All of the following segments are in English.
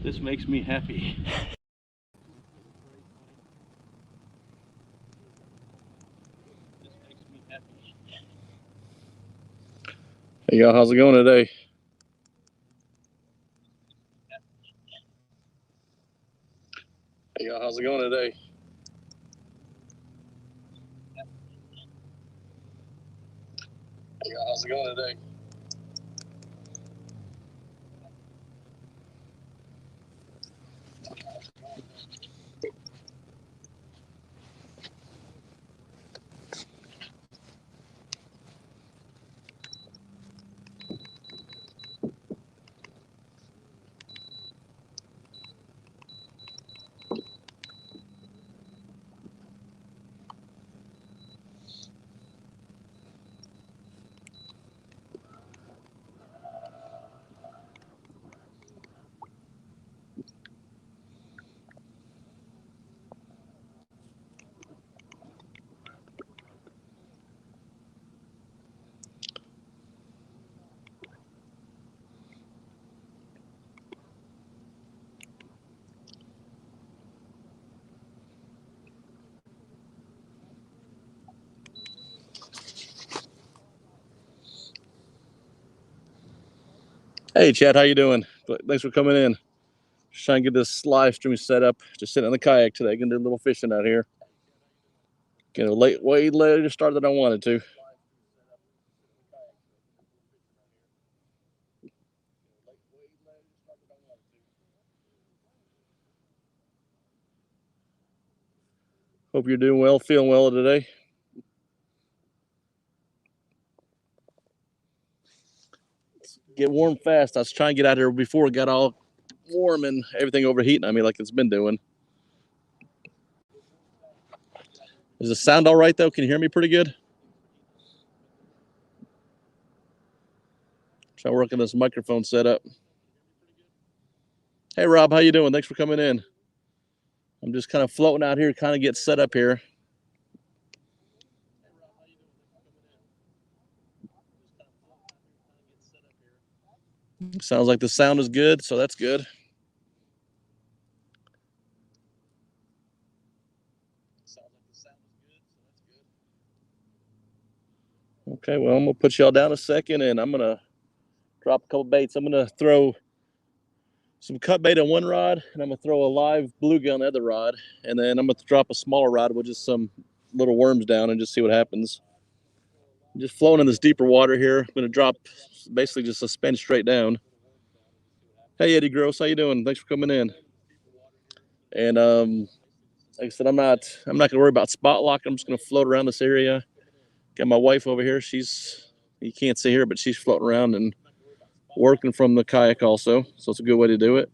This makes me happy. Hey y'all, how's it going today? Hey y'all, how's it going today? Hey y'all, how's it going today? Hey Chad, how you doing? Thanks for coming in. Just trying to get this live stream set up. Just sitting in the kayak today, gonna do a little fishing out here. Getting way later start than I wanted to. Hope you're doing well, feeling well today. Get warm fast. I was trying to get out here before it got all warm and everything overheating on me like it's been doing. Does the sound all right though? Can you hear me pretty good? Try working this microphone setup. Hey Rob, how you doing? Thanks for coming in. I'm just kind of floating out here, kind of get set up here. Sounds like the sound is good, so that's good. Okay, well, I'm going to put y'all down a second, and I'm going to drop a couple baits. I'm going to throw some cut bait on one rod, and I'm going to throw a live bluegill on the other rod, and then I'm going to drop a smaller rod with just some little worms down and just see what happens. I'm just floating in this deeper water here. I'm going to drop basically just a spin straight down. Hey, Eddie Gross, how you doing? Thanks for coming in. And like I said, I'm not going to worry about spot lock. I'm just going to float around this area. Got my wife over here. You can't see her, but she's floating around and working from the kayak also. So it's a good way to do it.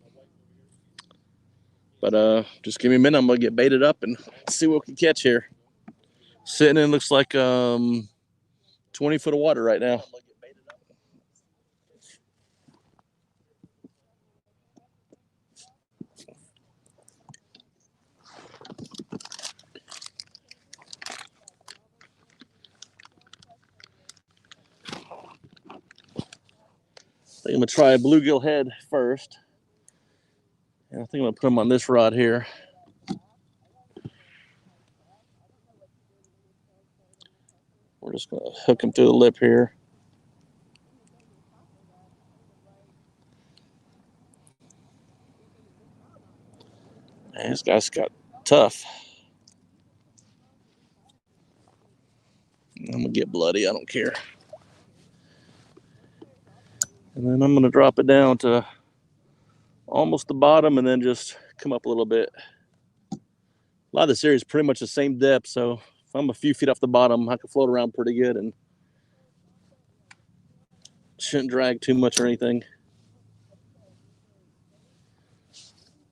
But just give me a minute. I'm going to get baited up and see what we can catch here. Sitting in looks like 20 foot of water right now. I think I'm going to try a bluegill head first. And I think I'm going to put them on this rod here. We're just going to hook them through the lip here. Man, this guy's got tough. I'm going to get bloody. I don't care. And then I'm going to drop it down to almost the bottom and then just come up a little bit. A lot of this area is pretty much the same depth, so if I'm a few feet off the bottom, I can float around pretty good and shouldn't drag too much or anything.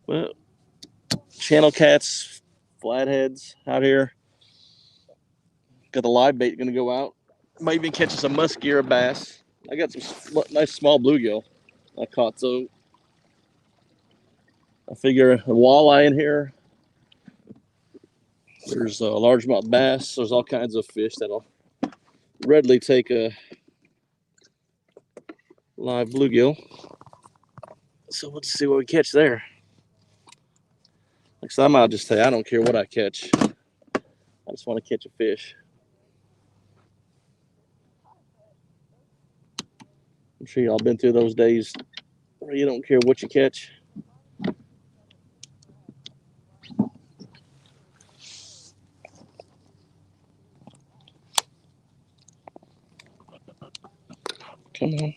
Well, channel cats, flatheads out here. Got the live bait going to go out. Might even catch some muskie or a bass. I got some nice small bluegill I caught, so I figure a walleye in here. There's a largemouth bass. There's all kinds of fish that'll readily take a live bluegill. So we'll just see what we catch there. Next time I'll just say I don't care what I catch. I just want to catch a fish. I'm sure y'all been through those days where you don't care what you catch. Come on.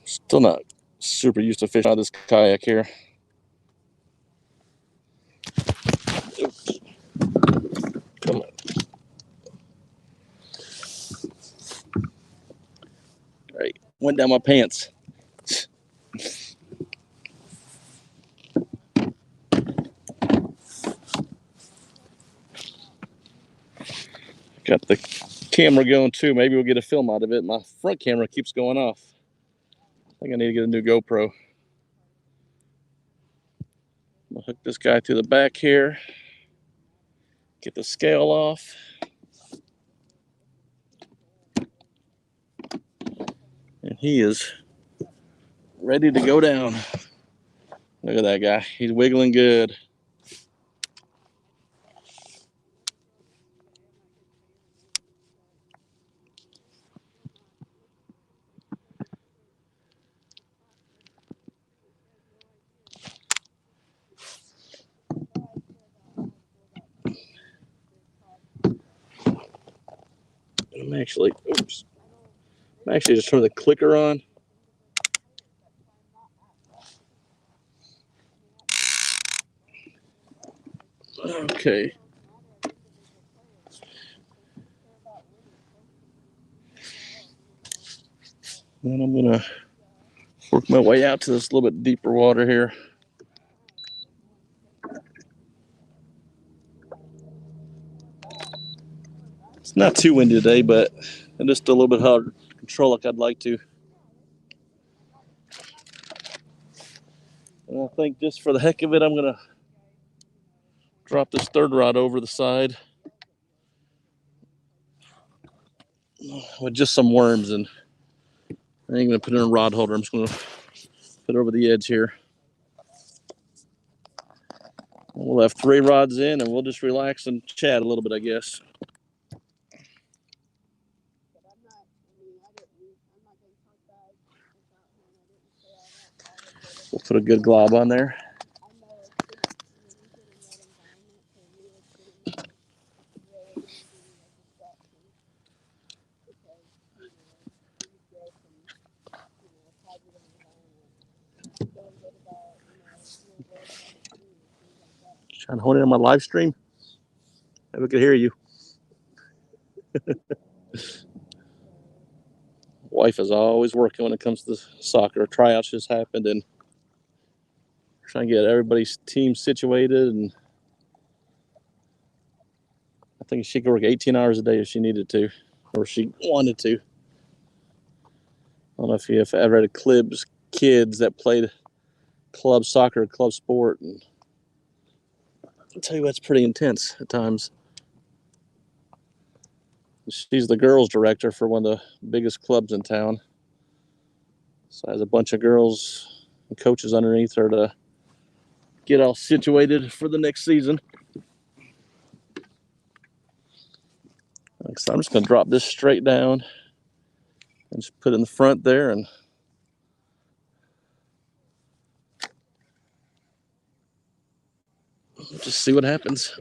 Still not super used to fishing out of this kayak here. Oops. Come on. All right, went down my pants. Got the camera going too. Maybe we'll get a film out of it. My front camera keeps going off. I think I need to get a new GoPro. I'm gonna hook this guy to the back here. Get the scale off. And he is ready to go down. Look at that guy. He's wiggling good. I'm actually just turning the clicker on. Okay. Then I'm gonna work my way out to this little bit deeper water here. It's not too windy today, but I'm just a little bit hard to control like I'd like to. And I think just for the heck of it, I'm gonna drop this third rod over the side with just some worms, and I ain't gonna put it in a rod holder. I'm just gonna put it over the edge here. We'll have 3 rods in, and we'll just relax and chat a little bit, I guess. We'll put a good glob on there. Trying to hone in on my live stream. Maybe we could hear you. Wife is always working when it comes to soccer. Tryouts just happened, and trying to get everybody's team situated. And I think she could work 18 hours a day if she needed to, or she wanted to. I don't know if you've ever had kids that played club soccer, club sport, and I'll tell you what, it's pretty intense at times. She's the girls director for one of the biggest clubs in town. So has a bunch of girls and coaches underneath her to get all situated for the next season. So I'm just going to drop this straight down and just put it in the front there and just see what happens.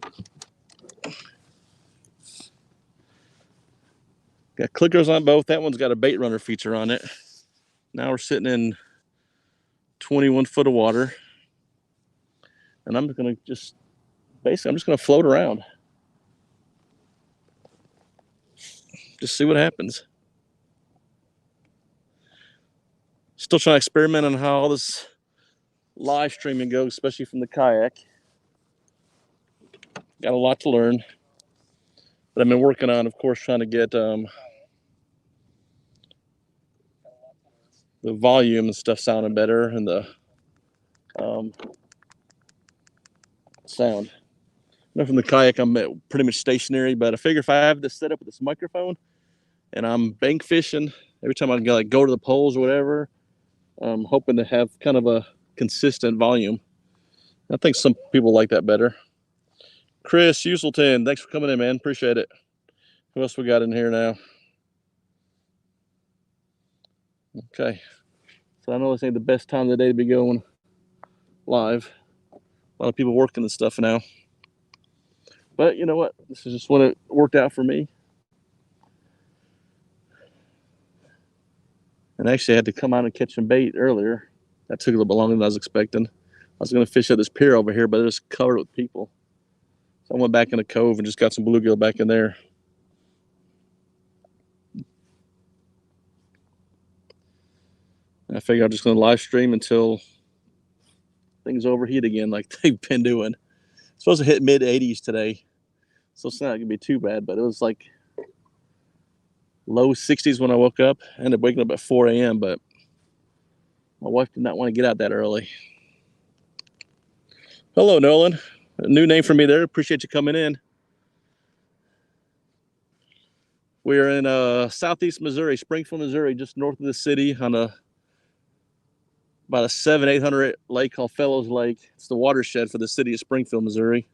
Got clickers on both. That one's got a bait runner feature on it. Now we're sitting in 21 foot of water. And I'm going to just float around. Just see what happens. Still trying to experiment on how all this live streaming goes, especially from the kayak. Got a lot to learn. But I've been working on, of course, trying to get the volume and stuff sounding better and the sound. Now from the kayak, I'm pretty much stationary, but I figure if I have this set up with this microphone and I'm bank fishing, every time I go to the poles or whatever, I'm hoping to have kind of a consistent volume. I think some people like that better. Chris Uselton, thanks for coming in, man. Appreciate it. Who else we got in here now? Okay. So I know this ain't the best time of the day to be going live. A lot of people working and stuff now. But you know what? This is just when it worked out for me. And actually, I had to come out and catch some bait earlier. That took a little bit longer than I was expecting. I was going to fish at this pier over here, but it was covered with people. So I went back in the cove and just got some bluegill back in there. And I figured I'm just going to live stream until things overheat again like they've been doing. It's supposed to hit mid-80s today. So it's not going to be too bad, but it was like low 60s when I woke up. I ended up waking up at 4 a.m., but my wife did not want to get out that early. Hello, Nolan. A new name for me there. Appreciate you coming in. We're in southeast Missouri, Springfield, Missouri, just north of the city on about a 800 lake called Fellows Lake. It's the watershed for the city of Springfield, Missouri.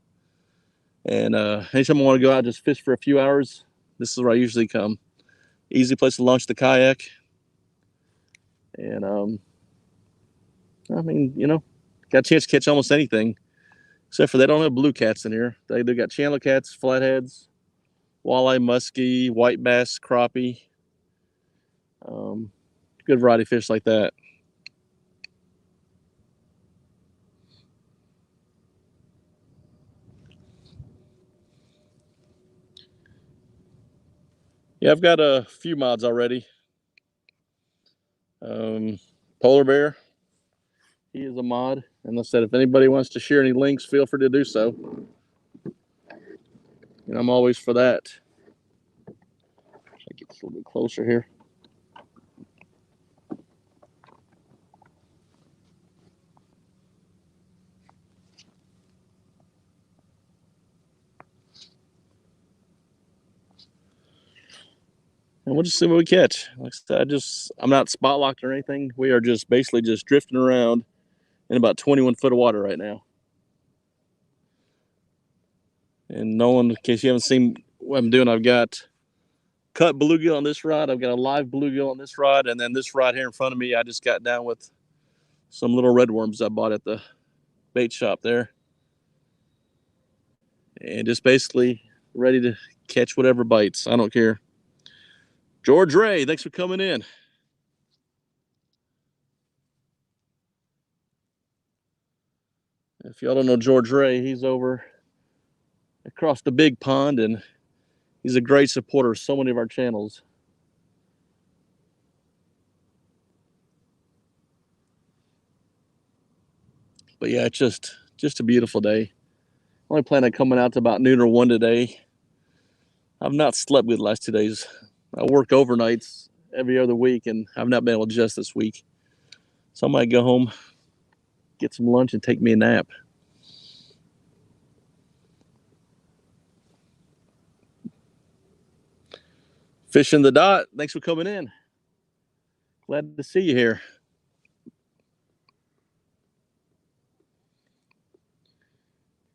And anytime I want to go out just fish for a few hours, this is where I usually come. Easy place to launch the kayak. And I mean, you know, got a chance to catch almost anything, except for they don't have blue cats in here. They got chandler cats, flatheads, walleye, muskie, white bass, crappie. Good variety of fish like that. Yeah, I've got a few mods already. Polar Bear, he is a mod. And I said, if anybody wants to share any links, feel free to do so. And I'm always for that. Try to get this a little bit closer here. And we'll just see what we catch. Like I said, I'm not spot locked or anything. We are just basically just drifting around in about 21 foot of water right now. And Nolan, in case you haven't seen what I'm doing, I've got cut bluegill on this rod. I've got a live bluegill on this rod. And then this rod here in front of me, I just got down with some little redworms I bought at the bait shop there. And just basically ready to catch whatever bites. I don't care. George Ray, thanks for coming in. If y'all don't know George Ray, he's over across the big pond, and he's a great supporter of so many of our channels. But yeah, it's just a beautiful day. Only plan on coming out to about noon or 1 today. I've not slept good the last 2 days. I work overnights every other week, and I've not been able to adjust this week. So I might go home, get some lunch, and take me a nap. Fishing the Dot, thanks for coming in. Glad to see you here.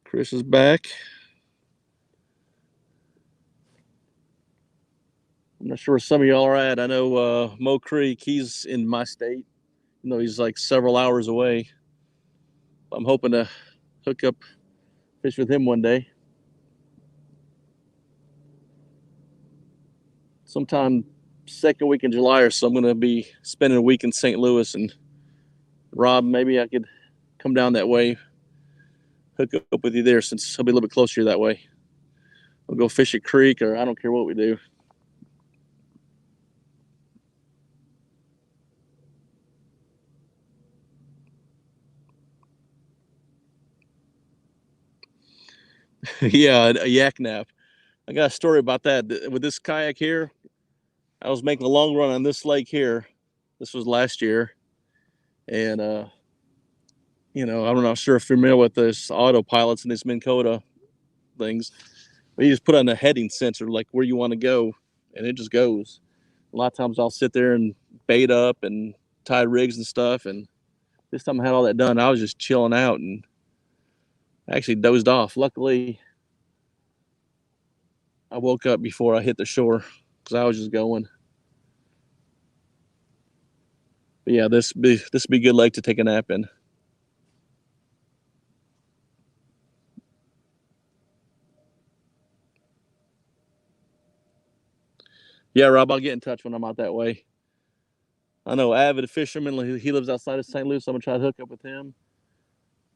Chris is back. I'm not sure where some of y'all are at. I know Mo Creek, he's in my state. You know, he's like several hours away. I'm hoping to hook up, fish with him one day. Sometime second week in July or so, I'm going to be spending a week in St. Louis. And Rob, maybe I could come down that way, hook up with you there since I'll be a little bit closer that way. We'll go fish a creek, or I don't care what we do. Yeah, a yak nap. I got a story about that. With this kayak here, I was making a long run on this lake here. This was last year. And, you know, I'm not sure if you're familiar with this autopilots in this Minn Kota. things. But you just put on a heading sensor, like where you want to go, and it just goes. A lot of times I'll sit there and bait up and tie rigs and stuff. And this time I had all that done, I was just chilling out and actually dozed off. Luckily, I woke up before I hit the shore because I was just going. But yeah, this be a good lake to take a nap in. Yeah, Rob, I'll get in touch when I'm out that way. I know avid fisherman. He lives outside of St. Louis. So I'm gonna try to hook up with him.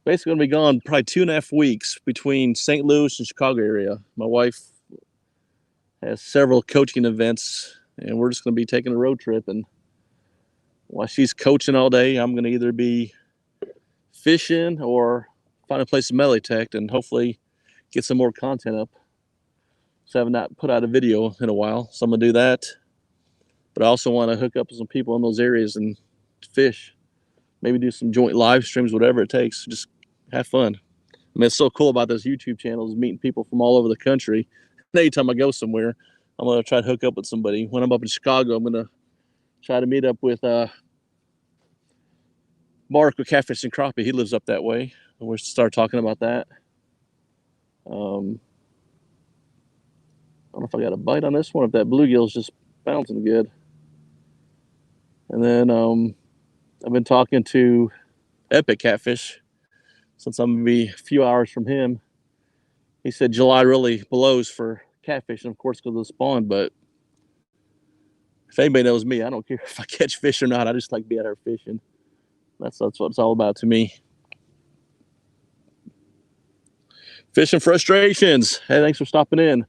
Basically, gonna be gone probably 2.5 weeks between St. Louis and Chicago area. My wife has several coaching events, and we're just gonna be taking a road trip. And while she's coaching all day, I'm gonna either be fishing or find a place to meditate and hopefully get some more content up. So I have not put out a video in a while, so I'm gonna do that. But I also want to hook up with some people in those areas and fish. Maybe do some joint live streams, whatever it takes. Just have fun. I mean, it's so cool about this YouTube channel is meeting people from all over the country. Anytime I go somewhere, I'm gonna try to hook up with somebody. When I'm up in Chicago, I'm gonna try to meet up with Mark with Catfish and Crappie. He lives up that way. And we'll start talking about that. I don't know if I got a bite on this one, if that bluegill's just bouncing good. And then I've been talking to Epic Catfish since I'm gonna be a few hours from him. He said July really blows for catfish, and of course because of the spawn. But if anybody knows me, I don't care if I catch fish or not. I just like being out there fishing. That's what it's all about to me. Fishing frustrations. Hey, thanks for stopping in.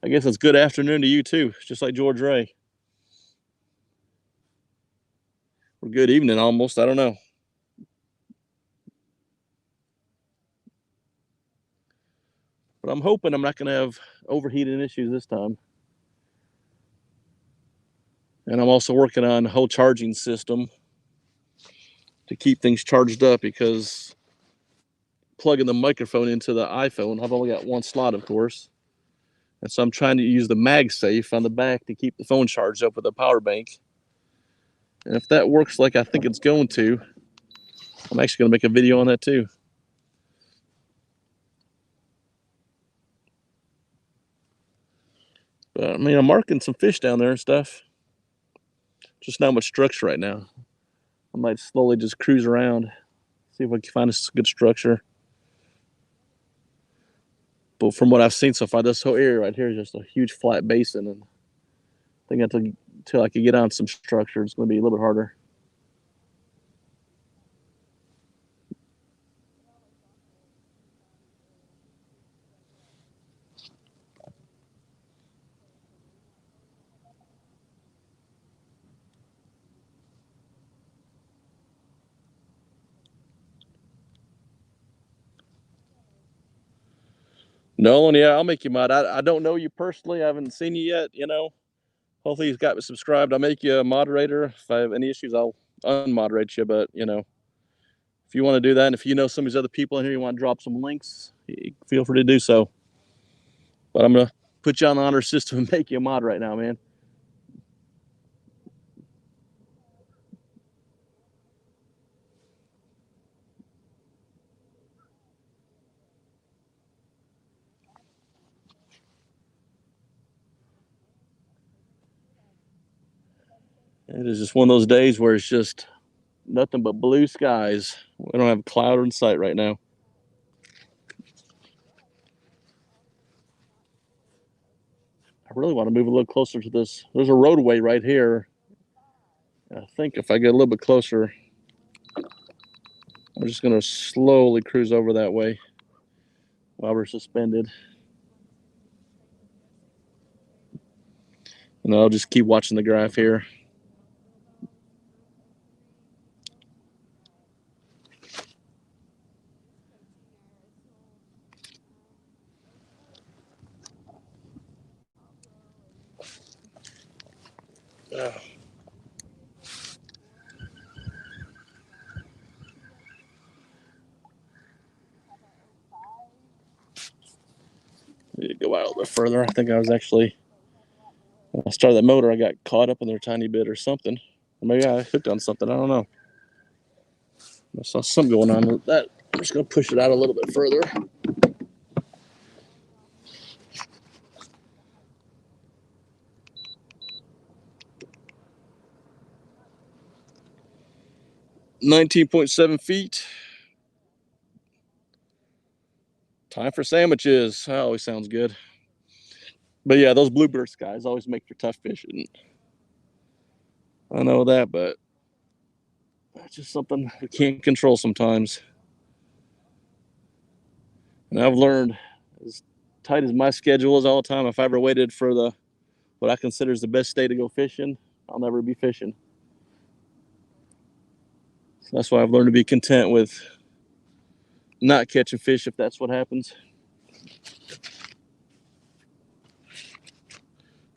I guess it's good afternoon to you too, just like George Ray. Or good evening almost. I don't know. But I'm hoping I'm not going to have overheating issues this time. And I'm also working on a whole charging system to keep things charged up because plugging the microphone into the iPhone, I've only got one slot, of course. And so I'm trying to use the MagSafe on the back to keep the phone charged up with a power bank. And if that works like I think it's going to, I'm actually going to make a video on that too. But I mean, I'm marking some fish down there and stuff. Just not much structure right now. I might slowly just cruise around, see if I can find a good structure. But from what I've seen so far, this whole area right here is just a huge flat basin. And I think until I can get on some structure, it's going to be a little bit harder. Nolan, yeah, I'll make you mod. I don't know you personally. I haven't seen you yet, you know. Hopefully you've got me subscribed. I'll make you a moderator. If I have any issues, I'll unmoderate you. But, you know, if you want to do that, and if you know some of these other people in here, you want to drop some links, feel free to do so. But I'm going to put you on the honor system and make you a mod right now, man. It is just one of those days where it's just nothing but blue skies. We don't have a cloud in sight right now. I really want to move a little closer to this. There's a roadway right here. I think if I get a little bit closer, I'm just going to slowly cruise over that way while we're suspended. And I'll just keep watching the graph here. out a little bit further. I think I was actually, when I started that motor, I got caught up in there a tiny bit or something. Or maybe I hooked on something. I don't know. I saw something going on with that. I'm just going to push it out a little bit further. $19.7 feet. Time for sandwiches. That always sounds good. But yeah, those bluebird skies always make for tough fishing. I know that, but that's just something we can't control sometimes. And I've learned, as tight as my schedule is all the time, if I ever waited for what I consider is the best day to go fishing, I'll never be fishing. So that's why I've learned to be content with not catching fish if that's what happens.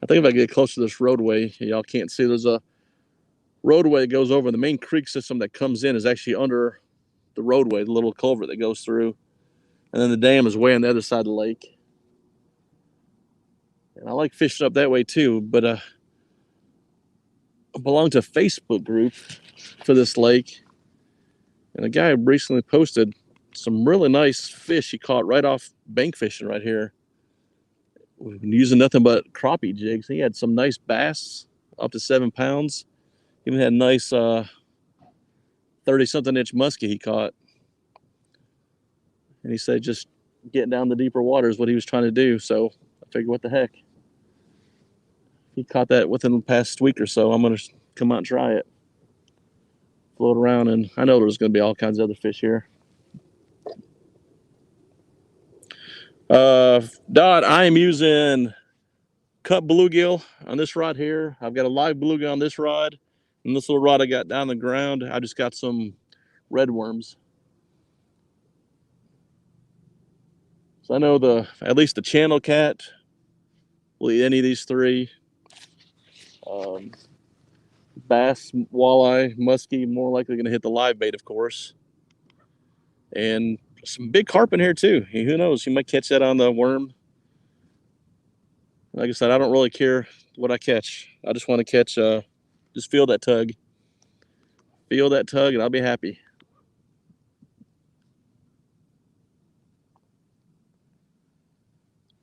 I think if I get close to this roadway, y'all can't see, there's a roadway that goes over. The main creek system that comes in is actually under the roadway, the little culvert that goes through. And then the dam is way on the other side of the lake. And I like fishing up that way too, but I belong to a Facebook group for this lake. And a guy recently posted some really nice fish he caught right off bank fishing right here, using nothing but crappie jigs. He had some nice bass up to 7 pounds. Even had nice 30-something inch muskie he caught. And he said just getting down the deeper water is what he was trying to do. So I figured, what the heck? He caught that within the past week or so. I'm going to come out and try it. Float around, and I know there's going to be all kinds of other fish here. Dot, I am using cut bluegill on this rod here. I've got a live bluegill on this rod. And this little rod I got down the ground, I just got some red worms. So I know at least the channel cat will eat any of these three. Bass, walleye, muskie, more likely going to hit the live bait, of course. And some big carp in here too. Who knows? You might catch that on the worm. Like I said, I don't really care what I catch. I just want to catch, just feel that tug. Feel that tug, and I'll be happy.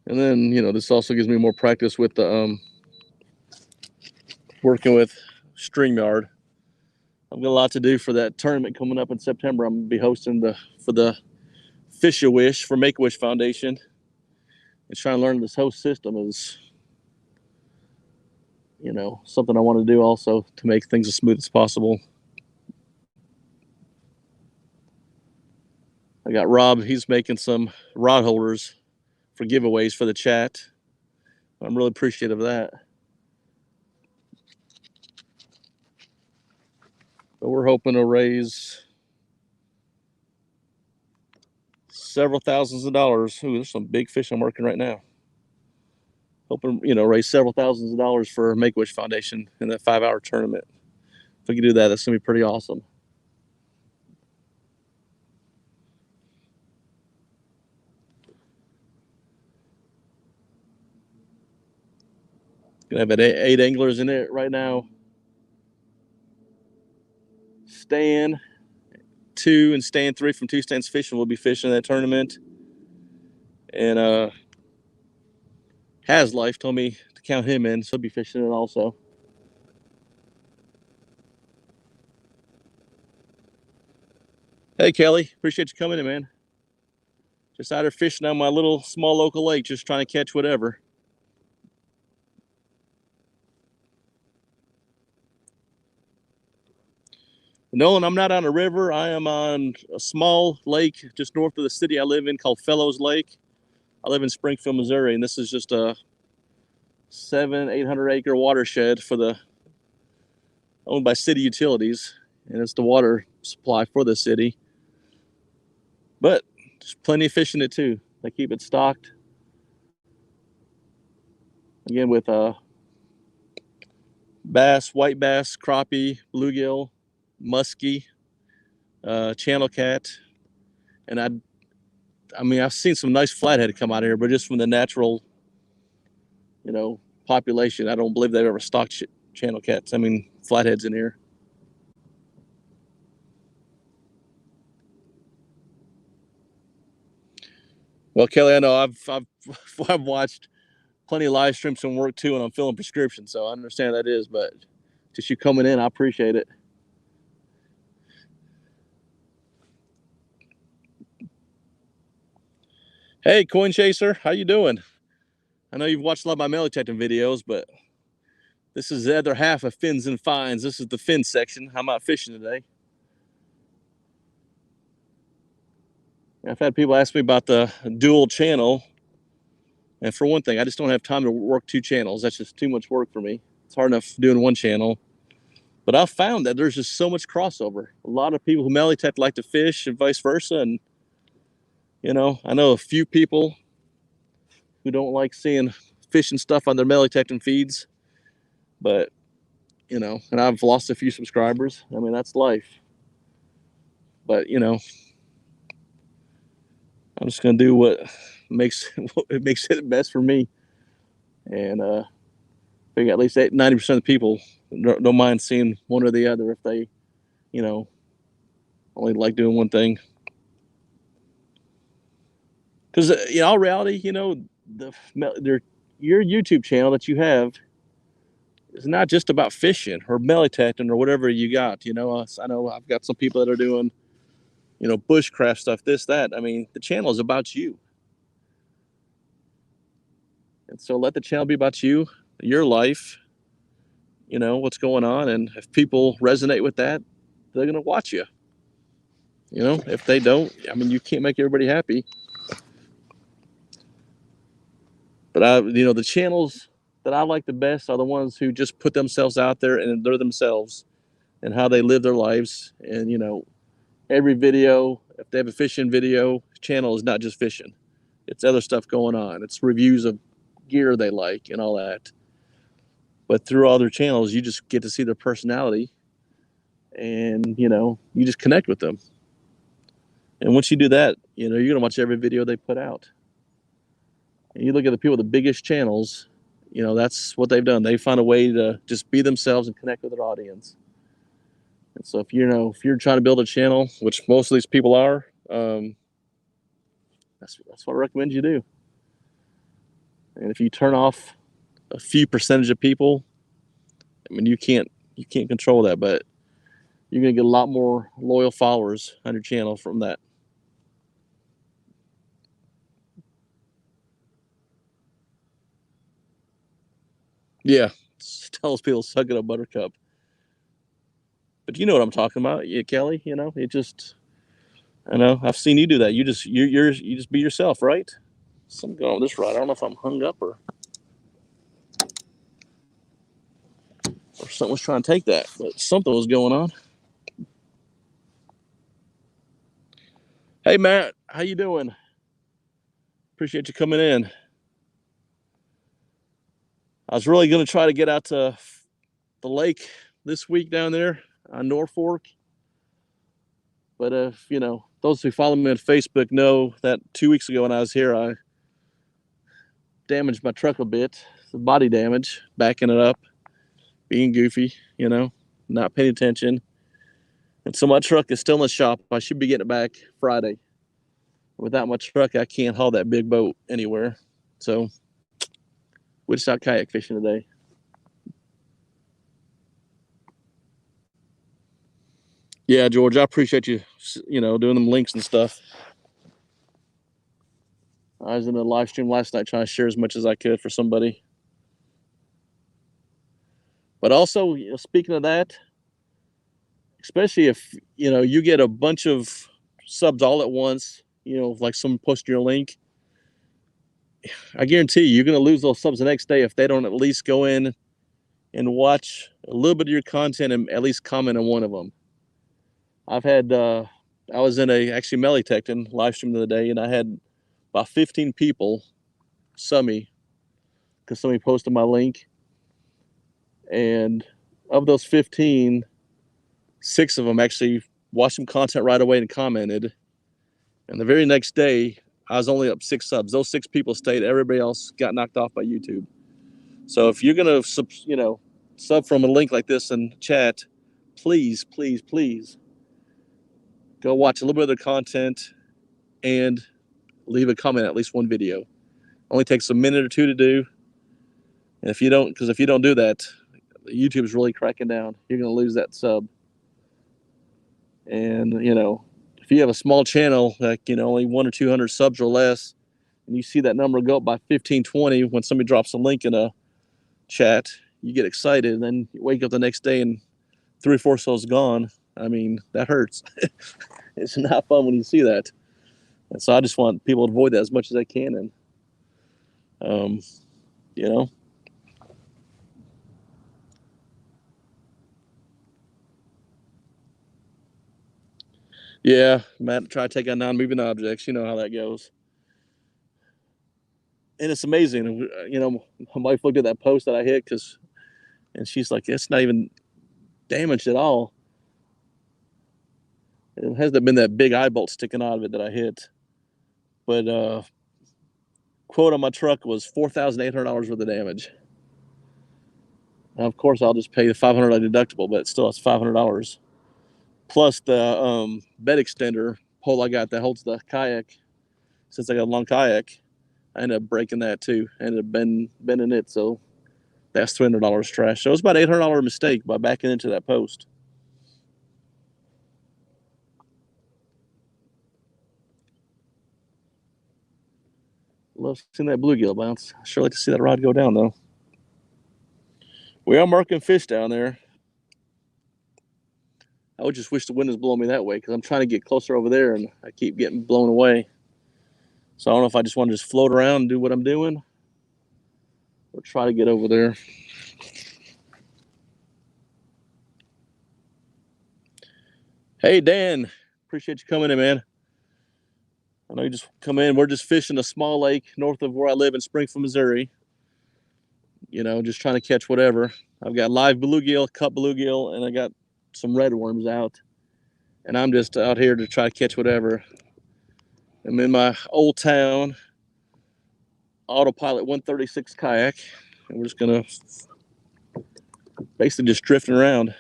And then, this also gives me more practice with the working with StreamYard. I've got a lot to do for that tournament coming up in September. I'm going to be hosting for the Fish-A-Wish for Make-A-Wish Foundation. And trying to learn this whole system is, something I want to do also to make things as smooth as possible. I got Rob. He's making some rod holders for giveaways for the chat. I'm really appreciative of that. But we're hoping to raise several thousands of dollars. Ooh, there's some big fish I'm working right now. Hoping, raise several thousands of dollars for Make-A-Wish Foundation in that 5-hour tournament. If we can do that, that's going to be pretty awesome. Gonna have 8 anglers in it right now. Stan 2 and Stan 3 from Two Stands Fishing will be fishing that tournament. And Has Life told me to count him in, so he'll be fishing it also. Hey Kelly, appreciate you coming in, man. Just out here fishing on my little small local lake, just trying to catch whatever. Nolan, I'm not on a river. I am on a small lake just north of the city I live in called Fellows Lake. I live in Springfield, Missouri, and this is just a 700-800 acre watershed owned by city utilities, and it's the water supply for the city. But there's plenty of fish in it too. They keep it stocked. Again, with bass, white bass, crappie, bluegill, muskie, channel cat, and I've seen some nice flathead come out of here, but just from the natural population. I don't believe they've ever stocked channel cats. I mean, flatheads in here. Well, Kelly, I know I've watched plenty of live streams from work too, and I'm filling prescriptions, so I understand that is. But just you coming in, I appreciate it. Hey, Coin Chaser, how you doing? I know you've watched a lot of my melee detecting videos, but this is the other half of fins and finds. This is the fin section. I'm out fishing today. I've had people ask me about the dual channel, and for one thing, I just don't have time to work 2 channels. That's just too much work for me. It's hard enough doing 1 channel. But I've found that there's just so much crossover. A lot of people who melee detect like to fish and vice versa, and I know a few people who don't like seeing fishing stuff on their melee detecting feeds, but and I've lost a few subscribers. I mean, that's life. But I'm just gonna do what makes it best for me, and I think at least 90% of the people don't mind seeing one or the other if they, only like doing one thing. Because in all reality, your YouTube channel that you have is not just about fishing or melee detecting or whatever you got. I know I've got some people that are doing, bushcraft stuff, this, that. I mean, the channel is about you. And so let the channel be about you, your life, what's going on. And if people resonate with that, they're going to watch you. If they don't, I mean, you can't make everybody happy. But the channels that I like the best are the ones who just put themselves out there and they're themselves and how they live their lives. And, every video, if they have a fishing video channel, is not just fishing. It's other stuff going on. It's reviews of gear they like and all that. But through all their channels, you just get to see their personality and, you just connect with them. And once you do that, you're going to watch every video they put out. And you look at the people with the biggest channels, that's what they've done. They find a way to just be themselves and connect with their audience. And so if you're trying to build a channel, which most of these people are, that's what I recommend you do. And if you turn off a few percentage of people, I mean, you can't control that, but you're going to get a lot more loyal followers on your channel from that. Yeah, tells people suck it up, buttercup. But you know what I'm talking about, yeah, Kelly. It just, I know I've seen you do that. You just you just be yourself, right? Something going on with this rod. I don't know if I'm hung up or something was trying to take that, but something was going on. Hey Matt, how you doing? Appreciate you coming in. I was really going to try to get out to the lake this week down there on Norfolk. But if those who follow me on Facebook know that 2 weeks ago when I was here, I damaged my truck a bit. The body damage, backing it up, being goofy, not paying attention. And so my truck is still in the shop. I should be getting it back Friday. Without my truck, I can't haul that big boat anywhere. So we just out kayak fishing today. Yeah, George, I appreciate you, doing them links and stuff. I was in a live stream last night trying to share as much as I could for somebody. But also, speaking of that, especially if, you get a bunch of subs all at once, like someone posted your link, I guarantee you're going to lose those subs the next day if they don't at least go in and watch a little bit of your content and at least comment on one of them. I've had, I was in actually melee detecting live stream the other day, and I had about 15 people sub me because somebody posted my link. And of those 15, 6 of them actually watched some content right away and commented. And the very next day, I was only up 6 subs. Those 6 people stayed. Everybody else got knocked off by YouTube. So if you're gonna sub from a link like this in chat, please, please, please go watch a little bit of their content and leave a comment, at least one video. Only takes a minute or two to do. And if you don't do that, YouTube's really cracking down. You're gonna lose that sub. And if you have a small channel, like only 100 or 200 subs or less, and you see that number go up by 15, 20 when somebody drops a link in a chat, you get excited, and then you wake up the next day and 3 or 4 souls gone. I mean, that hurts. It's not fun when you see that. And so I just want people to avoid that as much as they can. And yeah, Matt, try to take out non-moving objects. You know how that goes. And it's amazing. My wife looked at that post that I hit and she's like, it's not even damaged at all. It hasn't been that big eye bolt sticking out of it that I hit. But quote on my truck was $4,800 worth of damage. Now, of course, I'll just pay the $500 deductible, but still, it's $500. Plus the bed extender pole I got that holds the kayak. Since I got a long kayak, I ended up breaking that too. I ended up bending it, so that's $300 trash. So it was about $800 mistake by backing into that post. Love seeing that bluegill bounce. I sure like to see that rod go down, though. We are marking fish down there. I would just wish the wind was blowing me that way because I'm trying to get closer over there and I keep getting blown away. So I don't know if I just want to just float around and do what I'm doing or try to get over there. Hey, Dan. Appreciate you coming in, man. I know you just come in. We're just fishing a small lake north of where I live in Springfield, Missouri. Just trying to catch whatever. I've got live bluegill, cup bluegill, and I got some redworms out. And I'm just out here to try to catch whatever. I'm in my Old Town Autopilot 136 kayak, and we're just gonna basically just drifting around.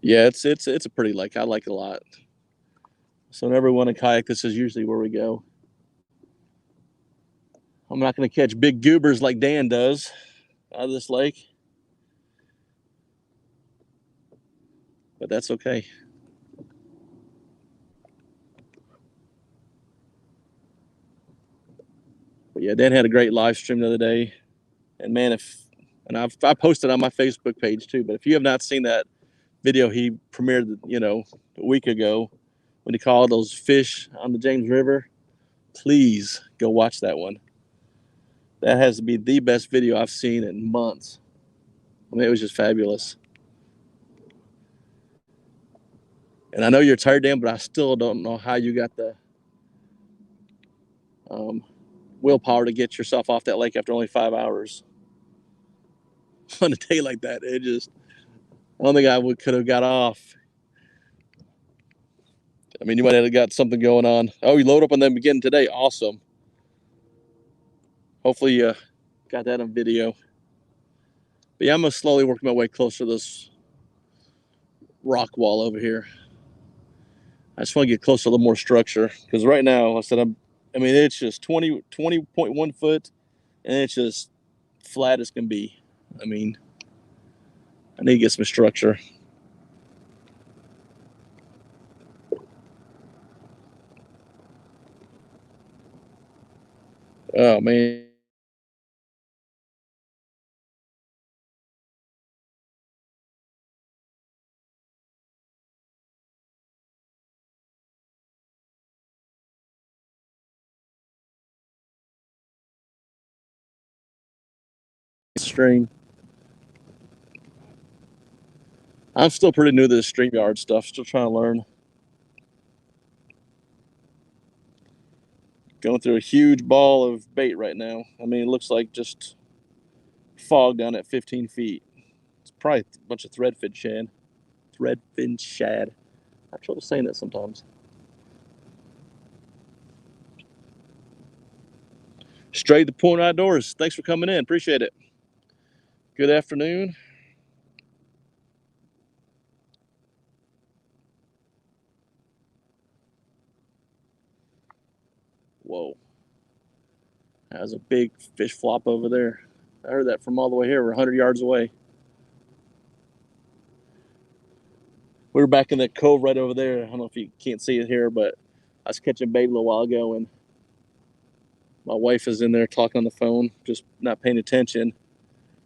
Yeah, it's a pretty lake. I like it a lot. So whenever we want to kayak, this is usually where we go. I'm not going to catch big goobers like Dan does out of this lake, but that's okay. But yeah, Dan had a great live stream the other day, and man, I posted on my Facebook page too. But if you have not seen that video he premiered, a week ago when he caught those fish on the James River, please go watch that one. That has to be the best video I've seen in months. I mean, it was just fabulous. And I know you're tired, Dan, but I still don't know how you got the willpower to get yourself off that lake after only 5 hours. On a day like that, I don't think I could have got off. I mean, you might have got something going on. Oh, you load up on them again today. Awesome. Hopefully you got that on video. But yeah, I'm going to slowly work my way closer to this rock wall over here. I just want to get closer to a little more structure. Because right now, it's just 20.1 foot, and it's just flat as can be. I mean, I need to get some structure. Oh, man. Stream. I'm still pretty new to this StreamYard stuff. Still trying to learn. Going through a huge ball of bait right now. I mean, it looks like just fog down at 15 feet. It's probably a bunch of threadfin shad. Threadfin shad. I have trouble saying that sometimes. Straight to Point Outdoors. Thanks for coming in. Appreciate it. Good afternoon. Whoa. That was a big fish flop over there. I heard that from all the way here. We're 100 yards away. We were back in that cove right over there. I don't know if you can't see it here, but I was catching bait a little while ago, and my wife is in there talking on the phone, just not paying attention.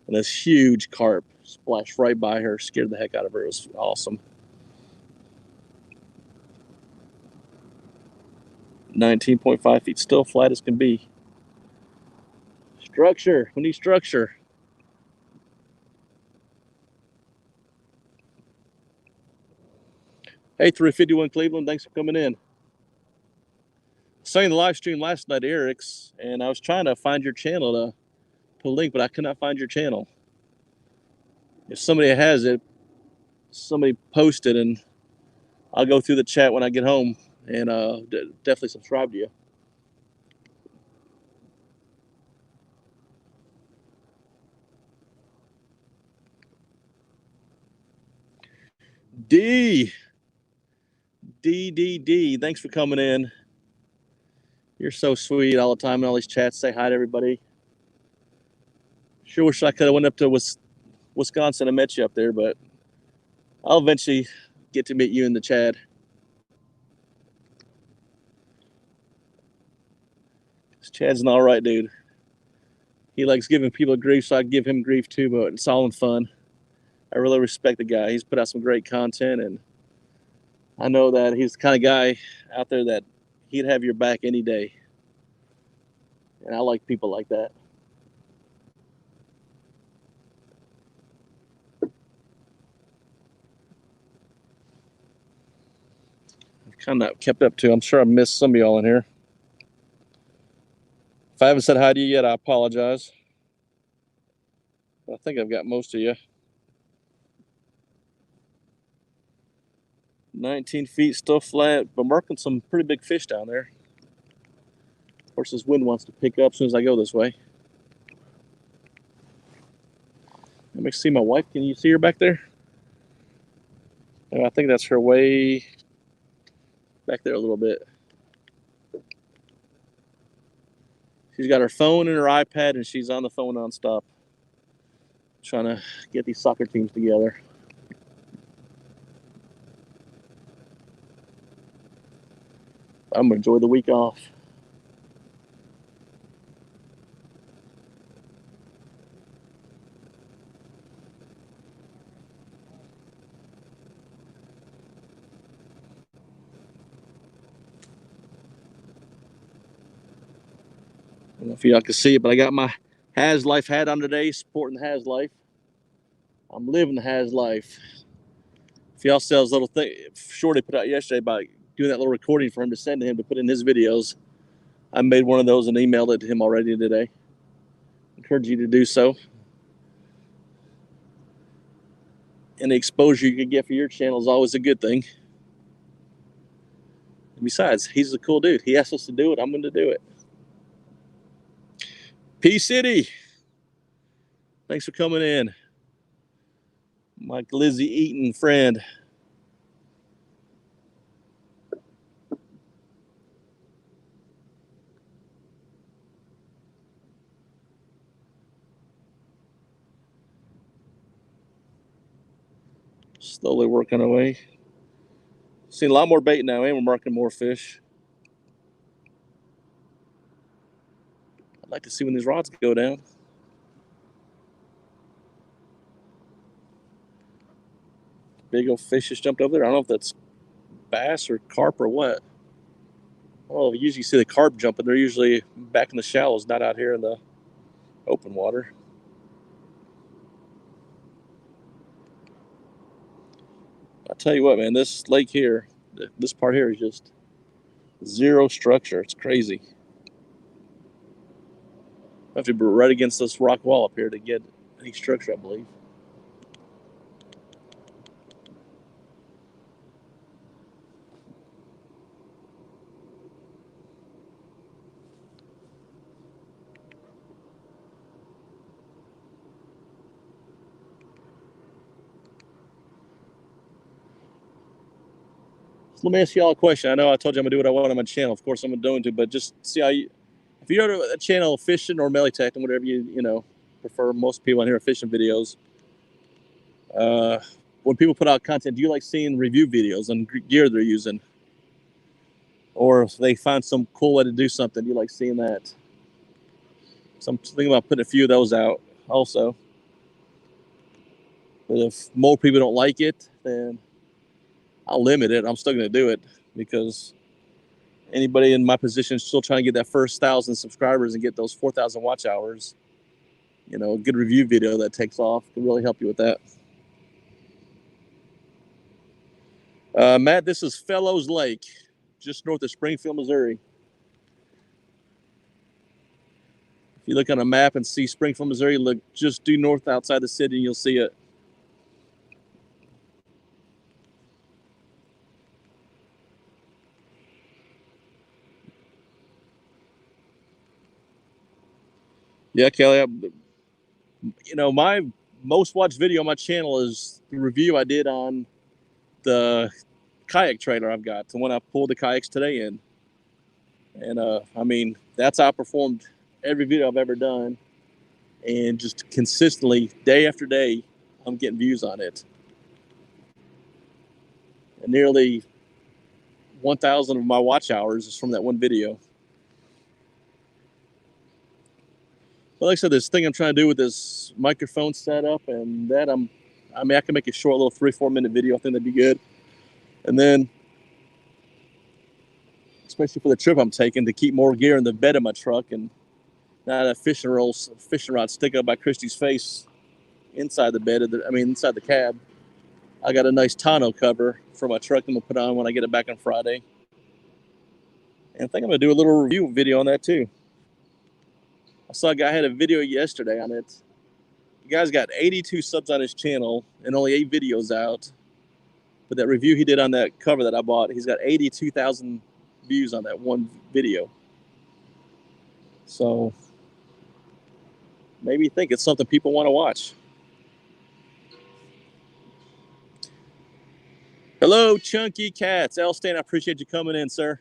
And this huge carp splashed right by her, scared the heck out of her. It was awesome. 19.5 feet, still flat as can be. Structure. We need structure. Hey, 351 Cleveland, thanks for coming in. Saw you in the live stream last night, Eric's, and I was trying to find your channel to put a link, but I could not find your channel. If somebody has it, somebody post it, and I'll go through the chat when I get home and definitely subscribe to you. D, thanks for coming in. You're so sweet all the time in all these chats. Say hi to everybody. Sure wish I could have went up to Wisconsin and met you up there, but I'll eventually get to meet you in the chat. Chad's an all right dude. He likes giving people grief, so I give him grief too, but it's all in fun. I really respect the guy. He's put out some great content, and I know that he's the kind of guy out there that he'd have your back any day. And I like people like that. I've kind of kept up to. I'm sure I missed some of y'all in here. If I haven't said hi to you yet, I apologize. I think I've got most of you. 19 feet, still flat, but marking some pretty big fish down there. Of course, this wind wants to pick up as soon as I go this way. Let me see my wife. Can you see her back there? I think that's her way back there a little bit. She's got her phone and her iPad, and she's on the phone nonstop, trying to get these soccer teams together. I'm going to enjoy the week off. I don't know if y'all can see it, but I got my Has Life hat on today, supporting the Has Life. I'm living the Has Life. If y'all saw his little thing, Shorty put out yesterday about doing that little recording for him to send to him to put in his videos, I made one of those and emailed it to him already today. Encourage you to do so. Any exposure you can get for your channel is always a good thing. And besides, he's a cool dude. He asked us to do it. I'm going to do it. P City, thanks for coming in. My Lizzie Eaton friend. Slowly working away. Seen a lot more bait now, and we're marking more fish. I'd like to see when these rods go down. Big old fish just jumped over there. I don't know if that's bass or carp or what. Oh, you usually see the carp jumping. They're usually back in the shallows, not out here in the open water. I tell you what, man, this lake here, this part here is just zero structure. It's crazy. I have to be right against this rock wall up here to get any structure, I believe. So let me ask y'all a question. I know I told you I'm gonna do what I want on my channel. Of course, I'm doing to, but just see how you. If you go to a channel fishing or Melitech and whatever you know prefer, most people on here are fishing videos. When people put out content, do you like seeing review videos on gear they're using, or if they find some cool way to do something, do you like seeing that? So I'm thinking about putting a few of those out also. But if more people don't like it, then I'll limit it. I'm still going to do it because anybody in my position is still trying to get that first 1,000 subscribers and get those 4,000 watch hours. You know, a good review video that takes off can really help you with that. Matt, this is Fellows Lake, just north of Springfield, Missouri. If you look on a map and see Springfield, Missouri, look just due north outside the city, and you'll see it. Yeah, Kelly, you know, my most watched video on my channel is the review I did on the kayak trailer I've got, the one I pulled the kayaks today in. And I mean, that's outperformed every video I've ever done. And just consistently, day after day, I'm getting views on it. And nearly 1,000 of my watch hours is from that one video. But like I said, this thing I'm trying to do with this microphone setup and that I mean, I can make a short little 3-4 minute video. I think that'd be good. And then, especially for the trip I'm taking, to keep more gear in the bed of my truck and not have fishing rod stick up by Christy's face inside the bed inside the cab. I got a nice tonneau cover for my truck I'm gonna put on when I get it back on Friday. And I think I'm gonna do a little review video on that too. I saw a guy had a video yesterday on it. The guy's got 82 subs on his channel and only 8 videos out. But that review he did on that cover that I bought, he's got 82,000 views on that one video. So maybe you think it's something people want to watch. Hello, Chunky Cats. Elstan, I appreciate you coming in, sir.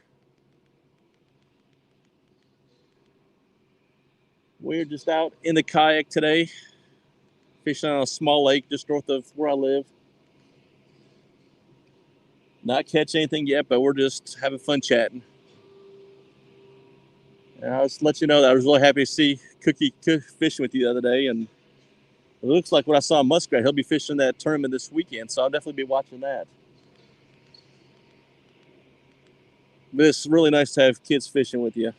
We're just out in the kayak today, fishing on a small lake just north of where I live. Not catching anything yet, but we're just having fun chatting. And I'll just let you know that I was really happy to see Cookie fishing with you the other day. And it looks like what I saw on Muskrat, he'll be fishing that tournament this weekend. So I'll definitely be watching that. But it's really nice to have kids fishing with you.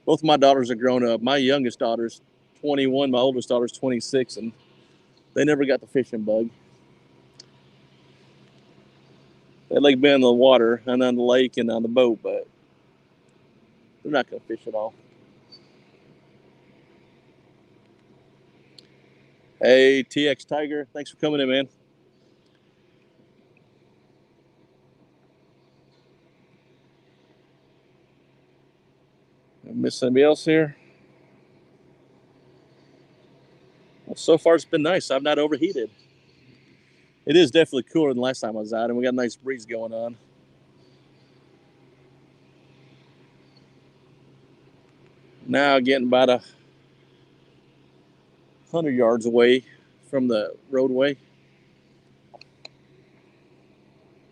Both of my daughters are grown up. My youngest daughter's 21, my oldest daughter's 26, and they never got the fishing bug. They like being in the water and on the lake and on the boat, but they're not going to fish at all. Hey, TX Tiger, thanks for coming in, man. I miss anybody else here? Well, so far it's been nice. I've not overheated. It is definitely cooler than last time I was out, and we got a nice breeze going on. Now getting about 100 yards away from the roadway.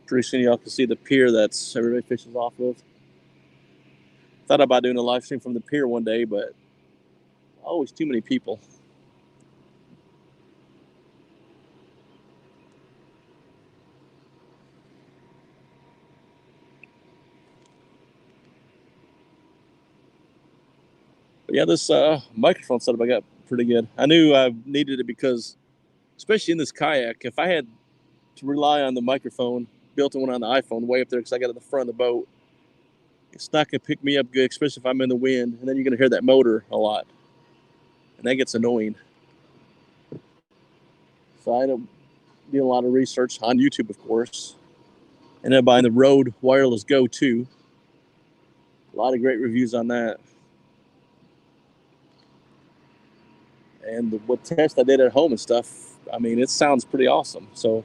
Pretty soon y'all can see the pier that's everybody fishes off of. Thought about doing a live stream from the pier one day, but always too many people. But yeah, this microphone setup I got pretty good. I knew I needed it because, especially in this kayak, if I had to rely on the microphone, built-in one on the iPhone way up there because I got it in the front of the boat, it's not going to pick me up good, especially if I'm in the wind, and then you're going to hear that motor a lot, and that gets annoying. So I ended up doing a lot of research on YouTube, of course. Ended up buying the Rode Wireless Go 2. A lot of great reviews on that. And what test I did at home and stuff, I mean, it sounds pretty awesome. So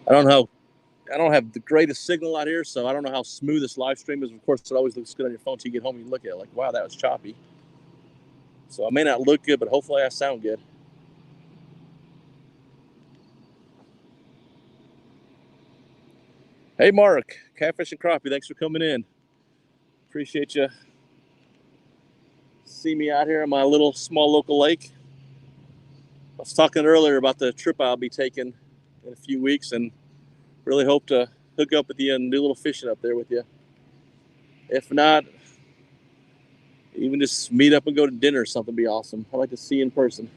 I don't know how I don't have the greatest signal out here, so I don't know how smooth this live stream is. Of course, it always looks good on your phone until you get home and you look at it like, wow, that was choppy. So I may not look good, but hopefully I sound good. Hey, Mark, Catfish and Crappie, thanks for coming in. Appreciate you. See me out here on my little small local lake. I was talking earlier about the trip I'll be taking in a few weeks, and really hope to hook up with you and do a little fishing up there with you. If not, even just meet up and go to dinner or something would be awesome. I'd like to see you in person.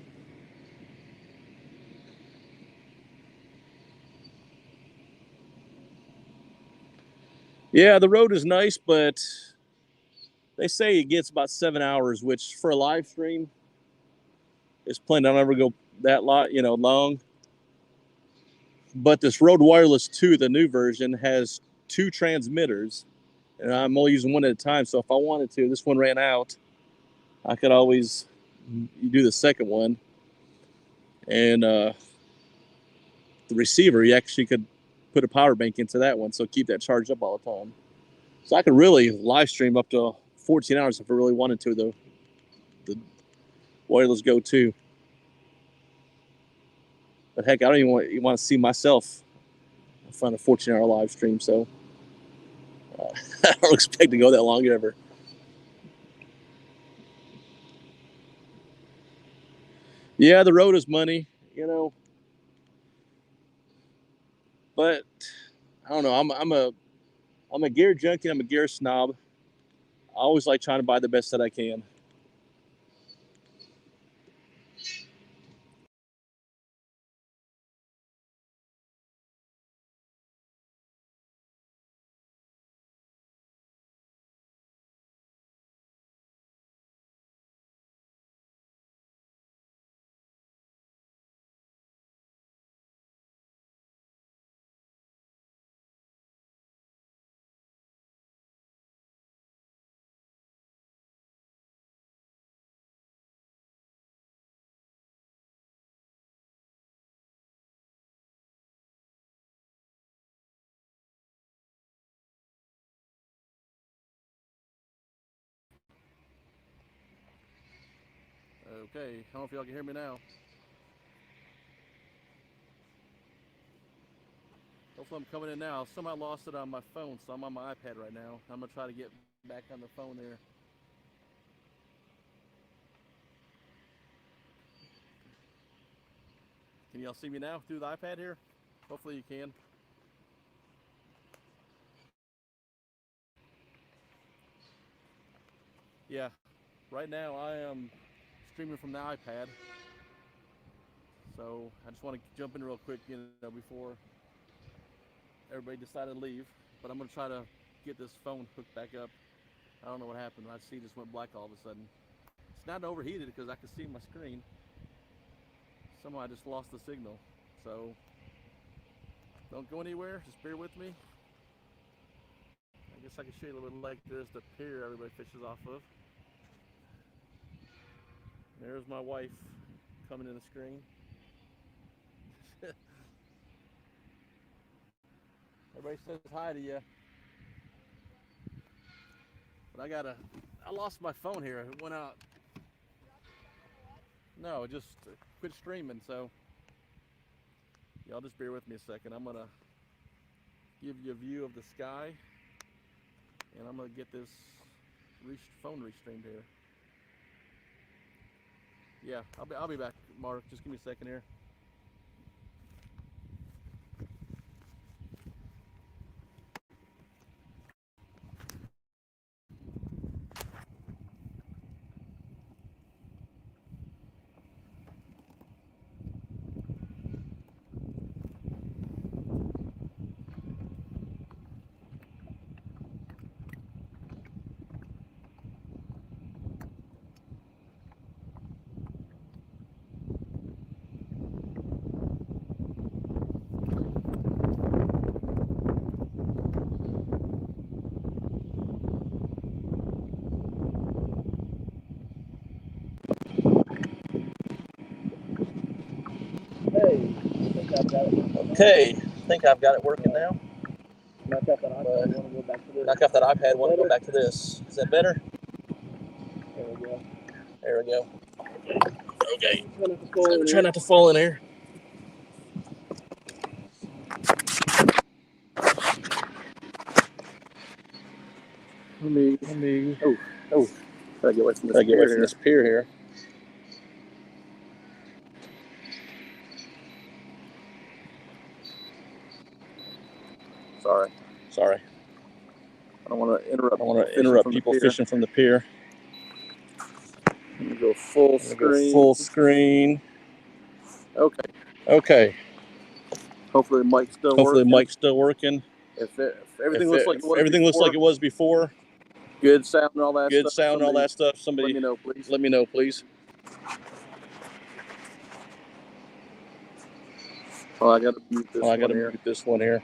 Yeah, the road is nice, but they say it gets about 7 hours, which for a live stream is plenty. I don't ever go that long. But this Rode Wireless 2, the new version, has 2 transmitters, and I'm only using one at a time. So if I wanted to, this one ran out, I could always do the second one. And the receiver, you actually could put a power bank into that one, so keep that charged up all the time. So I could really live stream up to 14 hours if I really wanted to, the Wireless Go 2. But heck, I don't even want to see myself in front of a 14-hour live stream, so I don't expect to go that long ever. Yeah, the road is money, but I don't know. I'm a gear junkie. I'm a gear snob. I always like trying to buy the best that I can. Okay, I don't know if y'all can hear me now. Hopefully I'm coming in now. Somehow lost it on my phone, so I'm on my iPad right now. I'm going to try to get back on the phone there. Can y'all see me now through the iPad here? Hopefully you can. Yeah, right now I am streaming from the iPad. So I just want to jump in real quick, before everybody decided to leave. But I'm going to try to get this phone hooked back up. I don't know what happened. I see it just went black all of a sudden. It's not overheated because I can see my screen. Somehow I just lost the signal. So don't go anywhere. Just bear with me. I guess I can show you a little bit like there's the pier everybody fishes off of. There's my wife coming in the screen. Everybody says hi to you. But I lost my phone here. It went out. No, it just quit streaming. So y'all just bear with me a second. I'm going to give you a view of the sky. And I'm going to get this phone restreamed here. Yeah, I'll be back, Mark. Just give me a second here. Okay, I think I've got it working now. Knock off that iPad, want to go back to this. Is that better? There we go. There we go. Okay. Try not to fall in here. Let me. Oh. Gotta get away from this pier here. Sorry. I don't want to interrupt people fishing from the pier. Let me go full screen. Okay. Hopefully the mic's still working. If everything looks like it was before, good sound and all that stuff. Somebody let me know, please. Oh, I gotta mute this one here.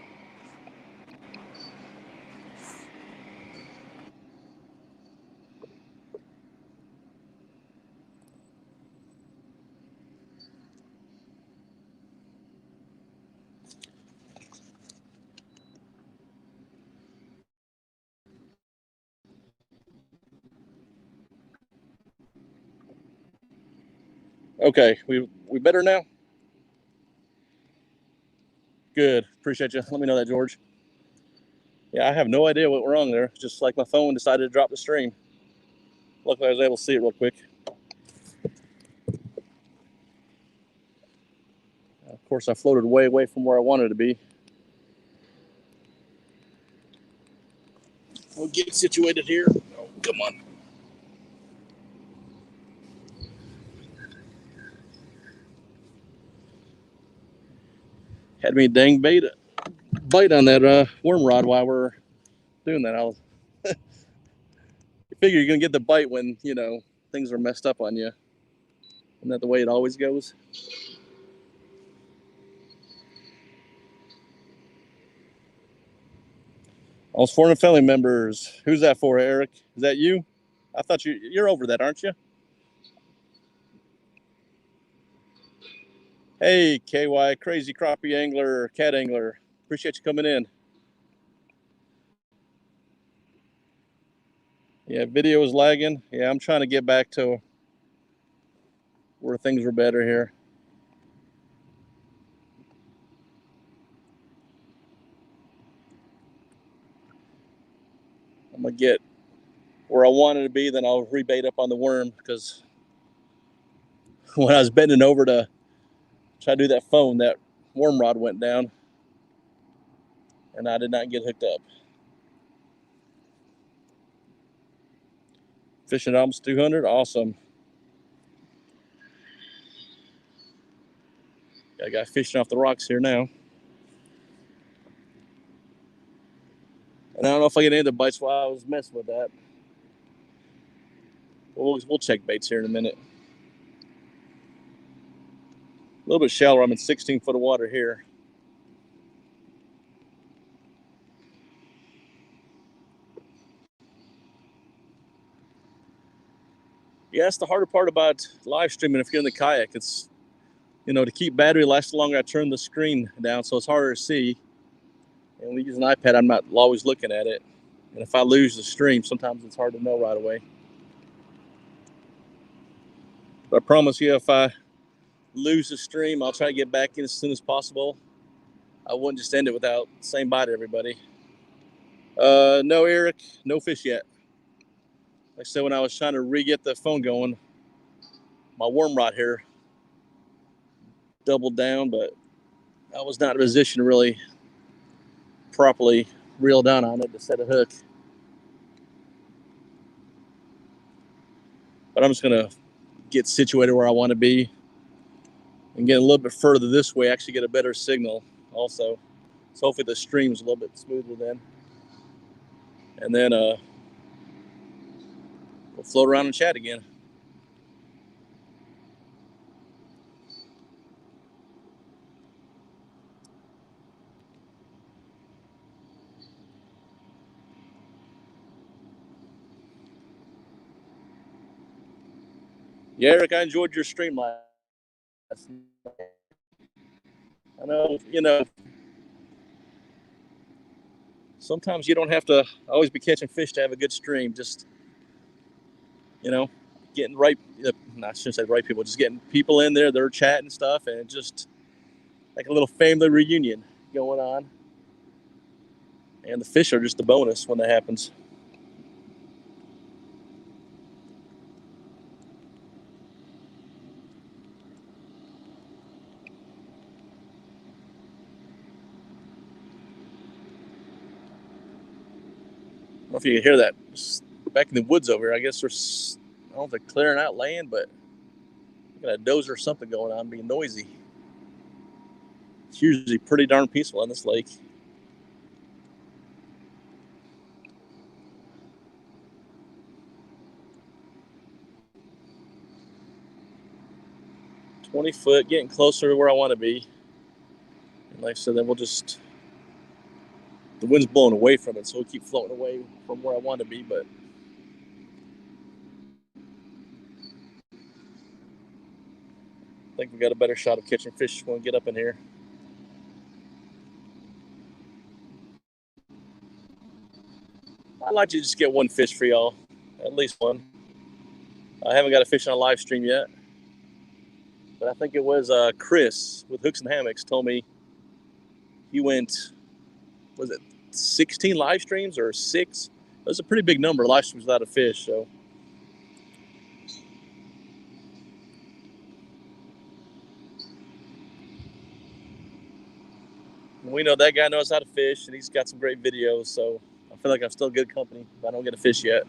Okay, we better now? Good. Appreciate you. Let me know that, George. Yeah, I have no idea what went wrong there. Just like my phone decided to drop the stream. Luckily, I was able to see it real quick. Of course, I floated way away from where I wanted to be. We'll get situated here. Oh, come on. Had me dang bite on that worm rod while we're doing that. You figure you're gonna get the bite when things are messed up on you. Isn't that the way it always goes? All foreign family members. Who's that for, Eric? Is that you? I thought you're over that, aren't you? Hey, KY, crazy crappie angler, cat angler. Appreciate you coming in. Yeah, video is lagging. Yeah, I'm trying to get back to where things were better here. I'm gonna get where I wanted to be, then I'll rebait up on the worm, because when I was bending over to try to do that phone, that worm rod went down and I did not get hooked up. Fishing at almost 200, awesome. Got a guy fishing off the rocks here now. And I don't know if I get any of the bites while I was messing with that. We'll check baits here in a minute. A little bit shallower. I'm in 16 foot of water here. Yeah, that's the harder part about live streaming if you're in the kayak. It's, to keep battery lasting longer, I turn the screen down so it's harder to see. And when you use an iPad, I'm not always looking at it. And if I lose the stream, sometimes it's hard to know right away. But I promise you, if I lose the stream, I'll try to get back in as soon as possible. I wouldn't just end it without saying bye to everybody. No, Eric, no fish yet. Like I said, when I was trying to re-get the phone going, my worm rod here doubled down, but I was not in a position to really properly reel down on it to set a hook. But I'm just gonna get situated where I want to be and get a little bit further this way, actually get a better signal also. So hopefully the stream's a little bit smoother then. And then we'll float around and chat again. Yeah, Eric, I enjoyed your stream last night. I know, sometimes you don't have to always be catching fish to have a good stream. Just, getting right, I shouldn't say the right people, just getting people in there, they're chatting stuff, and just like a little family reunion going on. And the fish are just a bonus when that happens. I don't know if you can hear that back in the woods over here. I guess there's, I don't know if they're clearing out land, but got a dozer or something going on, being noisy. It's usually pretty darn peaceful on this lake. $20-foot, getting closer to where I want to be. And like I said, then we'll just, the wind's blowing away from it, so we'll keep floating away from where I want to be, but I think we got a better shot of catching fish when we get up in here. I'd like to just get one fish for y'all, at least one. I haven't got a fish on a live stream yet, but I think it was Chris with Hooks and Hammocks told me he went, was it 16 live streams or 6? It was a pretty big number of live streams without a fish, so. We know that guy knows how to fish, and he's got some great videos, so I feel like I'm still good company if I don't get a fish yet.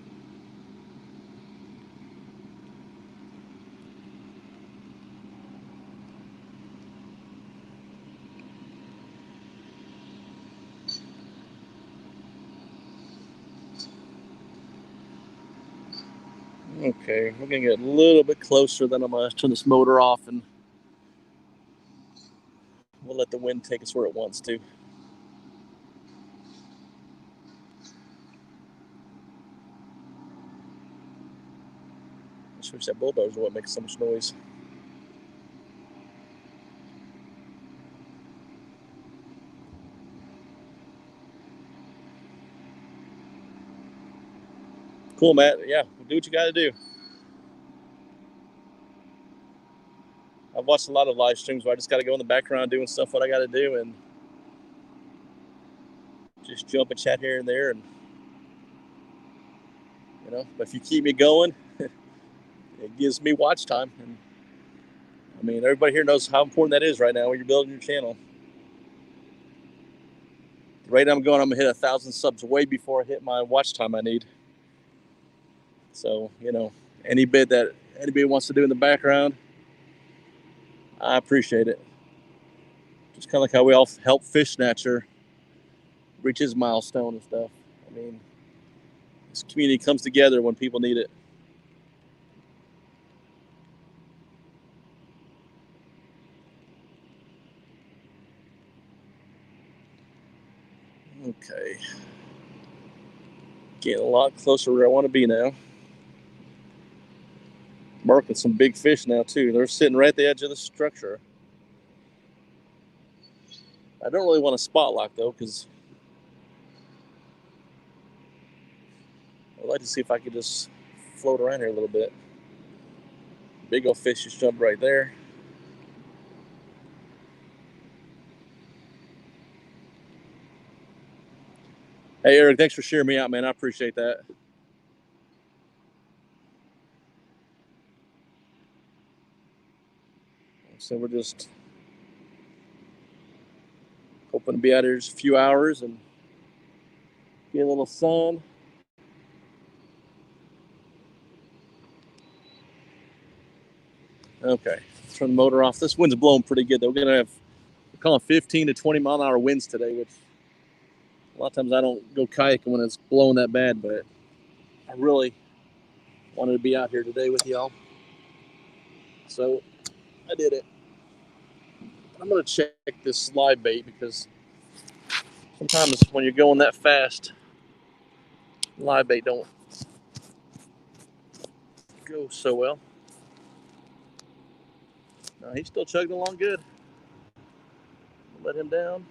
Okay, we're gonna get a little bit closer, then I'm gonna turn this motor off and we'll let the wind take us where it wants to. I just wish that bulldozer wouldn't make so much noise. Cool, Matt. Yeah, do what you gotta do. I've watched a lot of live streams where I just gotta go in the background doing stuff what I gotta do and just jump and chat here and there, and but if you keep me going, it gives me watch time. And I mean, everybody here knows how important that is right now when you're building your channel. The rate I'm going, I'm gonna hit 1,000 subs way before I hit my watch time I need. So, any bit that anybody wants to do in the background, I appreciate it. Just kind of like how we all help Fish Snatcher reach his milestone and stuff. I mean, this community comes together when people need it. Okay. Getting a lot closer where I want to be now. Marking some big fish now, too. They're sitting right at the edge of the structure. I don't really want a spot lock, though, because I'd like to see if I could just float around here a little bit. Big old fish just jumped right there. Hey, Eric, thanks for sharing me out, man. I appreciate that. So we're just hoping to be out here just a few hours and get a little sun. Okay, let's turn the motor off. This wind's blowing pretty good, though. We're going to have, we're calling 15 to 20 mile an hour winds today, which a lot of times I don't go kayaking when it's blowing that bad, but I really wanted to be out here today with y'all. So I did it. I'm going to check this live bait because sometimes when you're going that fast, live bait don't go so well. No, he's still chugging along good. Let him down.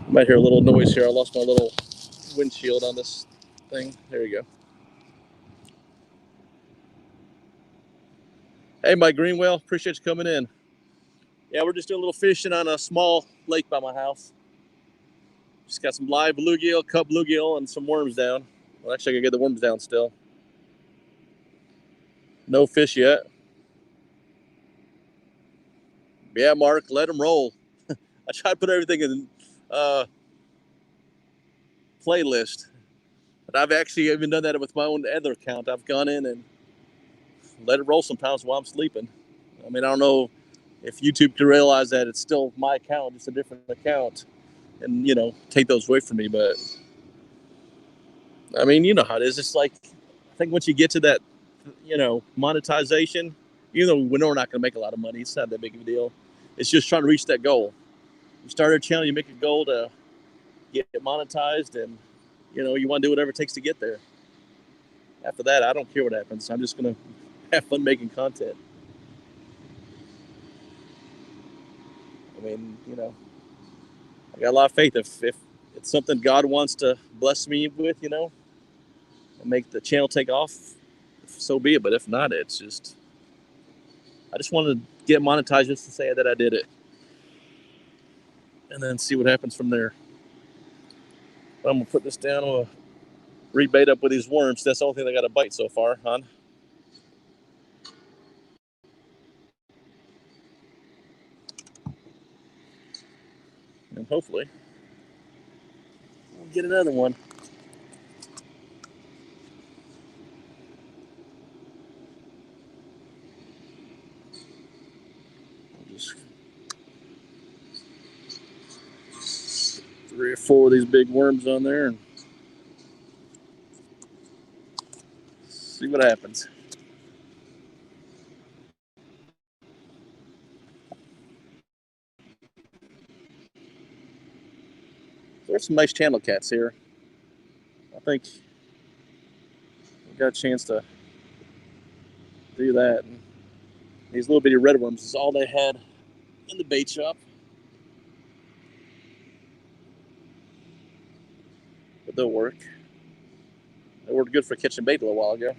You might hear a little noise here. I lost my little windshield on this thing. There you go. Hey, Mike Greenwell, appreciate you coming in. Yeah, we're just doing a little fishing on a small lake by my house. Just got some live bluegill, cup bluegill, and some worms down. Well, actually, I gotta get the worms down still. No fish yet. Yeah, Mark, let them roll. I try to put everything in playlist, but I've actually even done that with my own other account. I've gone in and let it roll sometimes while I'm sleeping. I mean, I don't know if YouTube can realize that it's still my account, it's a different account, and take those away from me. But I mean, you know how it is. It's like, I think once you get to that, monetization, even though we know we're not going to make a lot of money, it's not that big of a deal. It's just trying to reach that goal. You start a channel, you make a goal to get monetized, and you want to do whatever it takes to get there. After that, I don't care what happens. I'm just going to have fun making content. I mean, I got a lot of faith. If it's something God wants to bless me with, and make the channel take off, so be it. But if not, I just want to get monetized just to say that I did it, and then see what happens from there. But I'm gonna put this down. I'm gonna rebait up with these worms. That's the only thing I got to bite so far, hon. And hopefully we'll get another one. Just 3 or 4 of these big worms on there and see what happens. There's some nice channel cats here. I think we got a chance to do that. And these little bitty red worms is all they had in the bait shop. But they'll work. They worked good for catching bait a little while ago.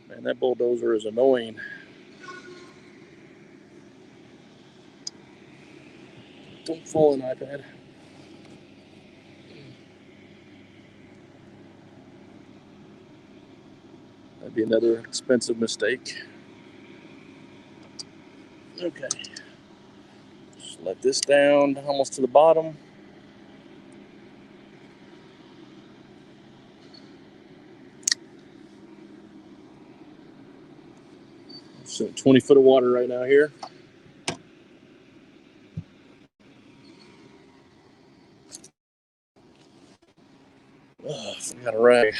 Man, that bulldozer is annoying. Don't fall in, iPad. That'd be another expensive mistake. Okay. Just let this down almost to the bottom. So 20 foot of water right now here. Oh, I forgot a rag.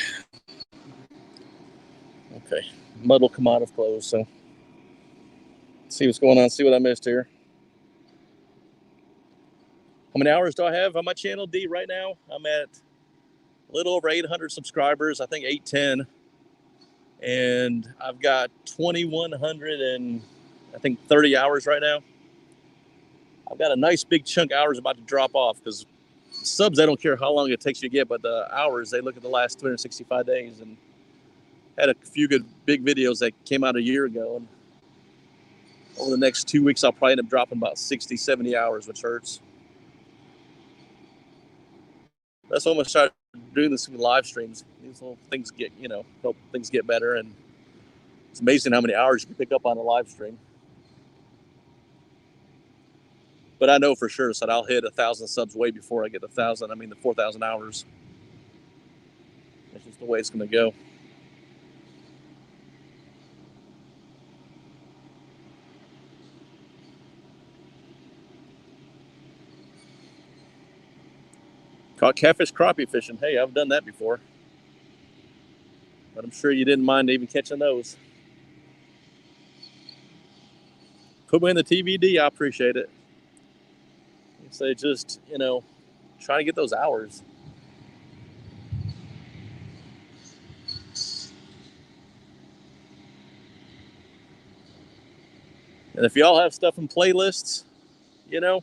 Okay. Mud will come out of clothes, so let's see what's going on, see what I missed here. How many hours do I have on my channel, D, right now? I'm at a little over 800 subscribers, I think 810. And I've got 2,100 and I think 30 hours right now. I've got a nice big chunk of hours about to drop off because subs, I don't care how long it takes you to get, but the hours, they look at the last 365 days, and had a few good big videos that came out a year ago. And over the next 2 weeks, I'll probably end up dropping about 60, 70 hours, which hurts. That's why I'm going to start doing this with live streams. These little things help things get better. And it's amazing how many hours you can pick up on a live stream. But I know for sure that I'll hit 1,000 subs way before I get the 4,000 hours. That's just the way it's going to go. Caught catfish crappie fishing. Hey, I've done that before. But I'm sure you didn't mind even catching those. Put me in the TBD, I appreciate it. So just, trying to get those hours. And if y'all have stuff in playlists, you know,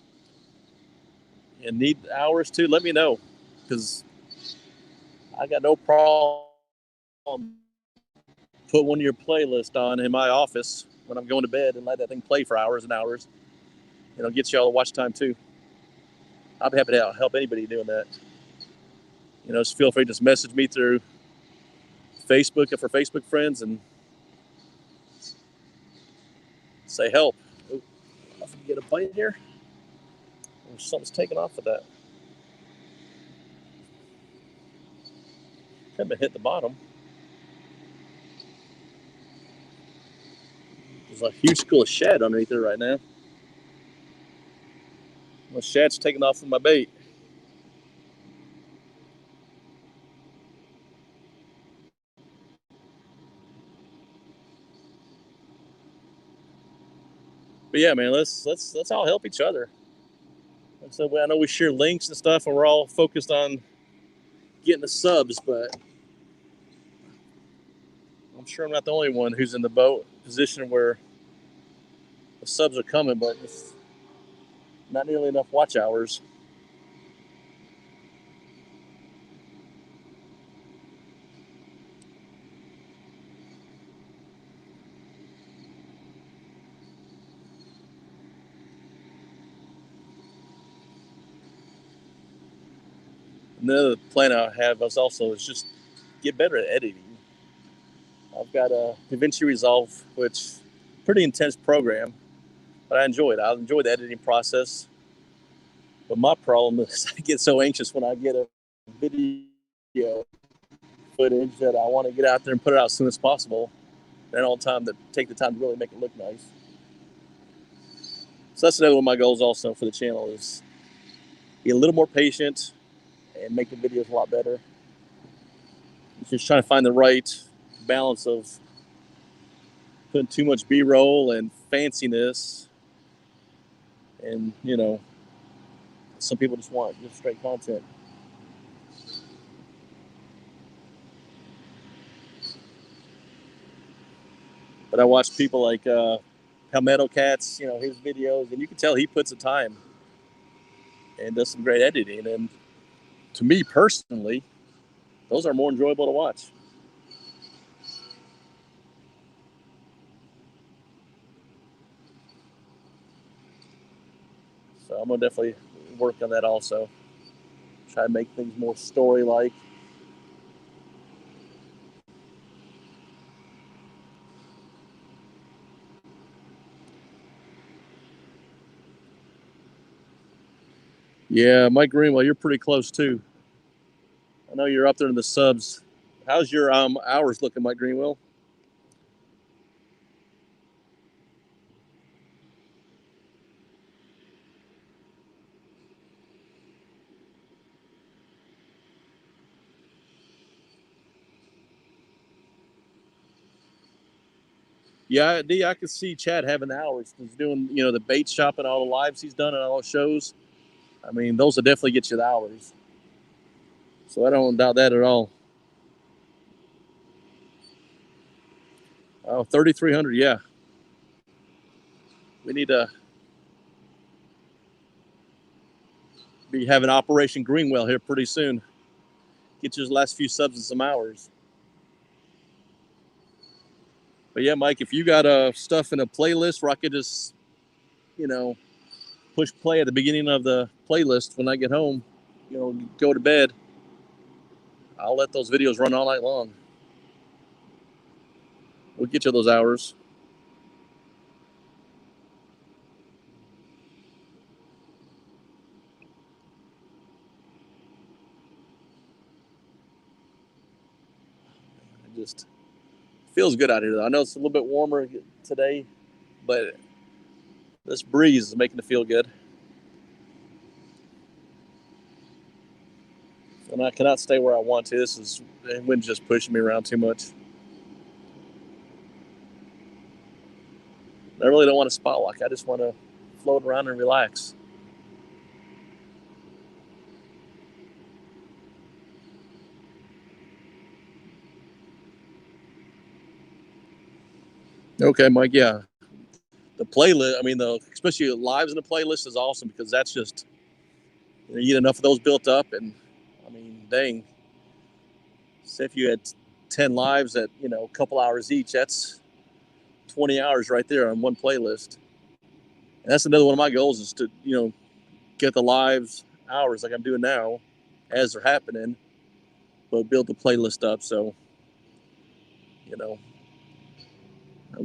and need hours too, let me know, because I got no problem put one of your playlists on in my office when I'm going to bed and let that thing play for hours and hours. You know, gets y'all the watch time too. I'd be happy to help anybody doing that. You know, just feel free to just message me through Facebook if we're Facebook friends and say help. Ooh, I can get a bite here. Something's taking off with that. Could have hit the bottom. There's a huge school of shad underneath there right now. The shad's taking off from my bait. But yeah, man, let's all help each other. So I know we share links and stuff, and we're all focused on getting the subs, but I'm sure I'm not the only one who's in the boat position where the subs are coming, but it's not nearly enough watch hours. Another plan I have is just get better at editing. I've got a DaVinci Resolve, which pretty intense program, but I enjoy it. I enjoy the editing process. But my problem is I get so anxious when I get a video footage that I want to get out there and put it out as soon as possible, and all the time to take the time to really make it look nice. So that's another one of my goals also for the channel is be a little more patient and make the videos a lot better. Just trying to find the right balance of putting too much B-roll and fanciness, and you know, some people just want just straight content. But I watch people like Palmetto Cats, you know, his videos, and you can tell he puts the time and does some great editing. And to me personally, those are more enjoyable to watch. So I'm gonna definitely work on that also. Try to make things more story-like. Yeah, Mike Greenwell, you're pretty close too. I know you're up there in the subs. How's your hours looking, Mike Greenwell? Yeah, D, I could see Chad having hours. He's doing, you know, the bait shop and all the lives he's done and all the shows. I mean, those will definitely get you the hours. So I don't doubt that at all. Oh, 3,300, yeah. We need to be having Operation Greenwell here pretty soon. Get your last few subs and some hours. But yeah, Mike, if you got stuff in a playlist where I could just, you know, push play at the beginning of the playlist when I get home, you know, go to bed, I'll let those videos run all night long. We'll get you those hours. It just feels good out here, though. I know it's a little bit warmer today, but this breeze is making it feel good. And I cannot stay where I want to. The wind's just pushing me around too much. I really don't want to spot lock. I just want to float around and relax. Okay, Mike. Yeah, the playlist, I mean, especially lives in the playlist is awesome, because that's just, you get enough of those built up. And I mean, dang, say if you had 10 lives at, a couple hours each, that's 20 hours right there on one playlist. And that's another one of my goals, is to, get the lives hours like I'm doing now as they're happening, but build the playlist up. So, I'm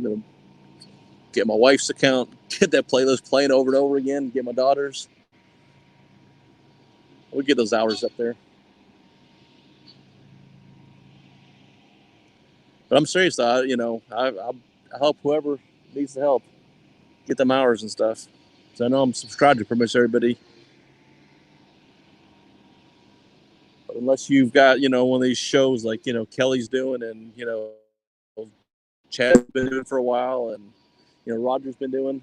going to get my wife's account, get that playlist playing over and over again, get my daughter's. We'll get those hours up there. But I'm serious, I help whoever needs the help get them hours and stuff. So I know I'm subscribed to pretty much everybody. But unless you've got, one of these shows like, Kelly's doing, and, Chad's been doing for a while, and, Roger's been doing.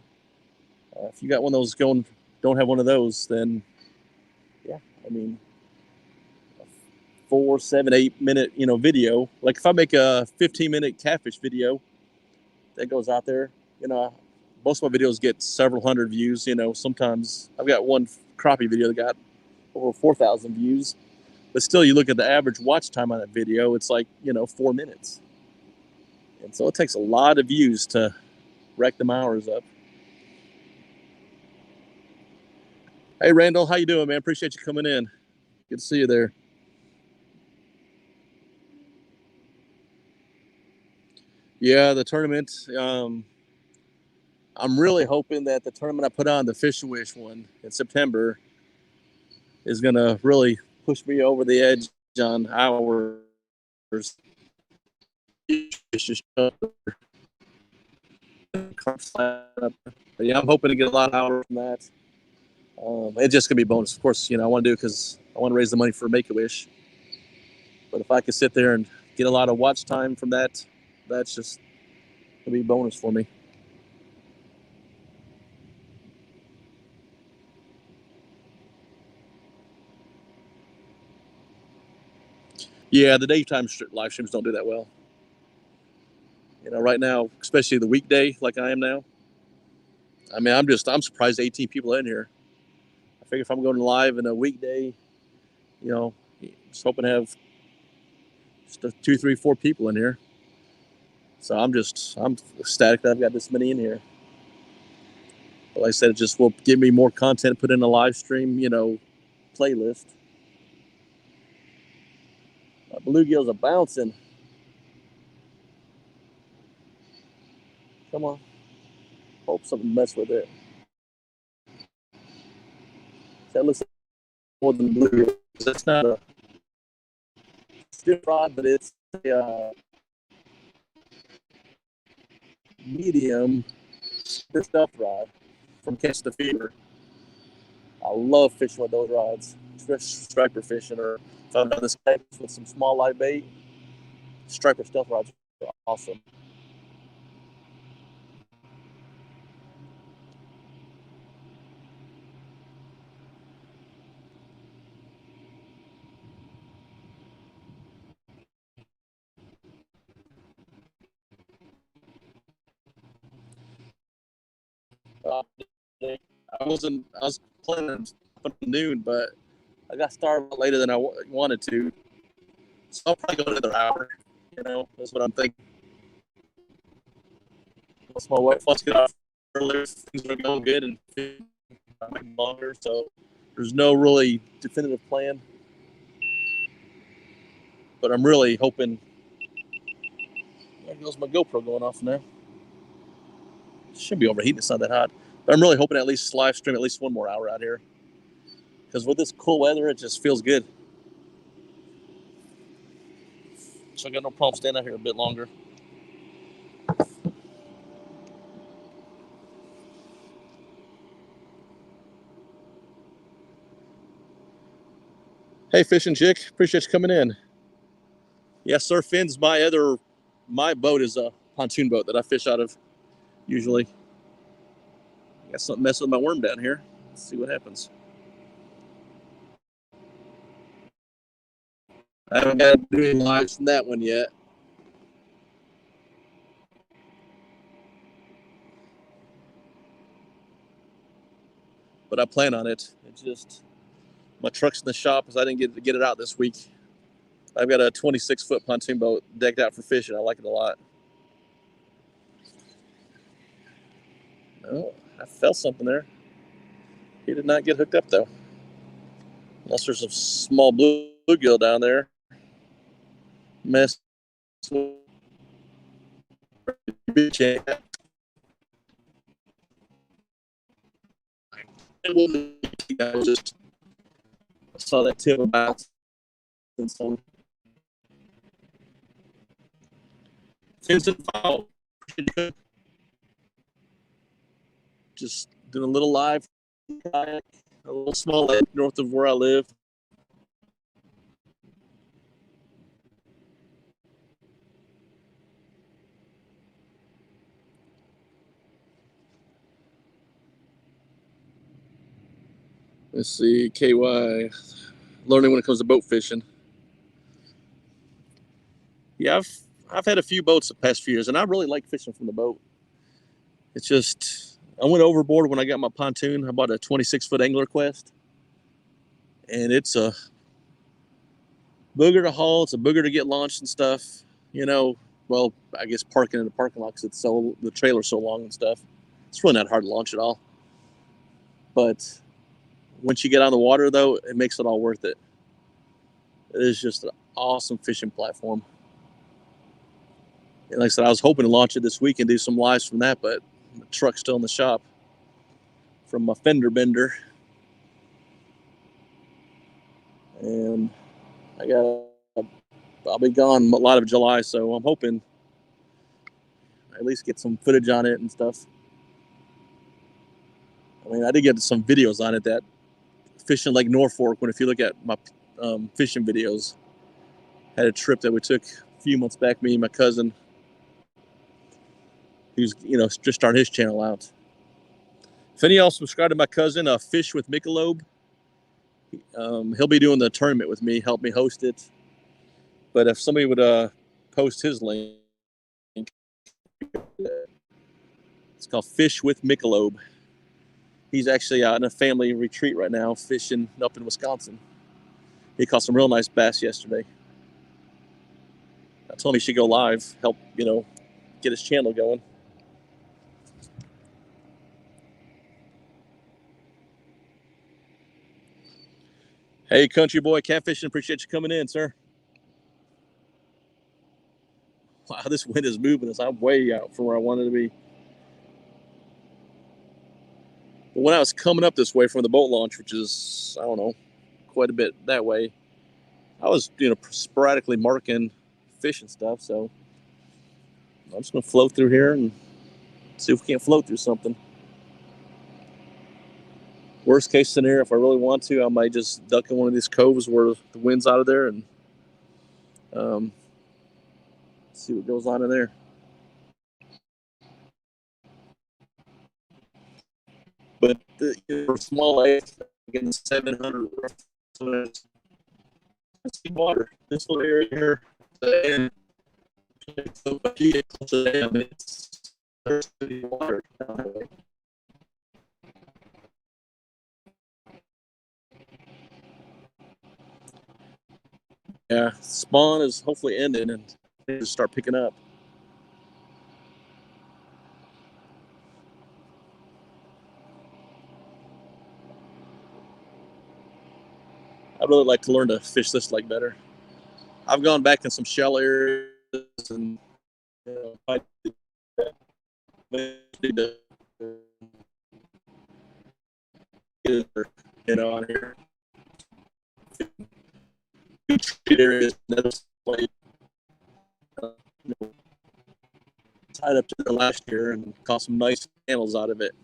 If you got one of those going, don't have one of those, then, yeah, I mean, 4, 7, 8 minute, video. Like if I make a 15-minute catfish video that goes out there, most of my videos get several hundred views. Sometimes I've got one crappie video that got over 4,000 views, but still, you look at the average watch time on that video, it's like, 4 minutes. And so it takes a lot of views to rack them hours up. Hey, Randall, how you doing, man? Appreciate you coming in. Good to see you there. Yeah, the tournament. I'm really hoping that the tournament I put on, the Fish and Wish one in September, is going to really push me over the edge on hours. But yeah, I'm hoping to get a lot of hours from that. It's just going to be a bonus. Of course, I want to do it because I want to raise the money for Make-A-Wish. But if I could sit there and get a lot of watch time from that, that's just going to be a bonus for me. Yeah, the daytime live streams don't do that well. Right now, especially the weekday, like I am now. I mean, I'm surprised 18 people in here. I figure if I'm going live in a weekday, just hoping to have just 2, 3, 4 people in here. So I'm ecstatic that I've got this many in here. But like I said, it just will give me more content, put in a live stream, playlist. Bluegills are bouncing. Come on. Hope something messed with it. That looks like more than bluegills. That's not a stiff rod, but it's a medium stuffed rod from Catch the Fever. I love fishing with those rods, especially striper fishing, or if I'm on this with some small live bait. Striper stuff rods are awesome. I was planning on noon, but I got started later than I wanted to. So I'll probably go another hour. That's what I'm thinking. Once my wife wants to get off earlier, things are going good and longer. So there's no really definitive plan. But I'm really hoping. There goes my GoPro going off now. Shouldn't be overheating. It's not that hot. But I'm really hoping at least live stream at least one more hour out here. Because with this cool weather, it just feels good. So I got no problem staying out here a bit longer. Hey, Fishing Chick. Appreciate you coming in. Yeah, Surf Fin's my boat is a pontoon boat that I fish out of usually. Got something messing with my worm down here. Let's see what happens. I haven't got to do any lives from that one yet. but I plan on it. It's just my truck's in the shop because I didn't get it out this week. I've got a 26-foot pontoon boat decked out for fishing. I like it a lot. Oh, I felt something there. He did not get hooked up though. Unless there's a small bluegill down there. Mess with I just saw that tip bounce and some fins and foul. Just doing a little live kayak, a little small lake north of where I live. Let's see, KY, learning when it comes to boat fishing. Yeah, I've had a few boats the past few years, and I really like fishing from the boat. It's just, I went overboard when I got my pontoon. I bought a 26-foot Angler Quest, and it's a booger to haul. It's a booger to get launched and stuff. You know, well, I guess parking in the parking lot because the trailer's so long and stuff. It's really not hard to launch at all. But once you get on the water, though, it makes it all worth it. It is just an awesome fishing platform. And like I said, I was hoping to launch it this week and do some lives from that, but the truck's still in the shop from my fender bender. And I'll be gone a lot of July, so I'm hoping I at least get some footage on it and stuff. I mean, I did get some videos on it that fishing Lake Norfolk, when if you look at my fishing videos, had a trip that we took a few months back, me and my cousin, who's, just starting his channel out. If any of y'all subscribe to my cousin, Fish with Michelob, he'll be doing the tournament with me, help me host it. But if somebody would post his link, it's called Fish with Michelob. He's actually out in a family retreat right now, fishing up in Wisconsin. He caught some real nice bass yesterday. I told him he should go live, help, get his channel going. Hey, country boy, catfishing, appreciate you coming in, sir. Wow, this wind is moving us. I'm way out from where I wanted to be. But when I was coming up this way from the boat launch, which is, I don't know, quite a bit that way, I was, sporadically marking fish and stuff. So I'm just going to float through here and see if we can't float through something. Worst case scenario, if I really want to, I might just duck in one of these coves where the wind's out of there and see what goes on in there. But for small lakes, getting 700 water. This little area here, and it's water. Yeah, spawn is hopefully ending and things start picking up. I'd really like to learn to fish this lake better. I've gone back in some shallow areas and I need to get it, on here. Areas like tied up to the last year and caught some nice handles out of it.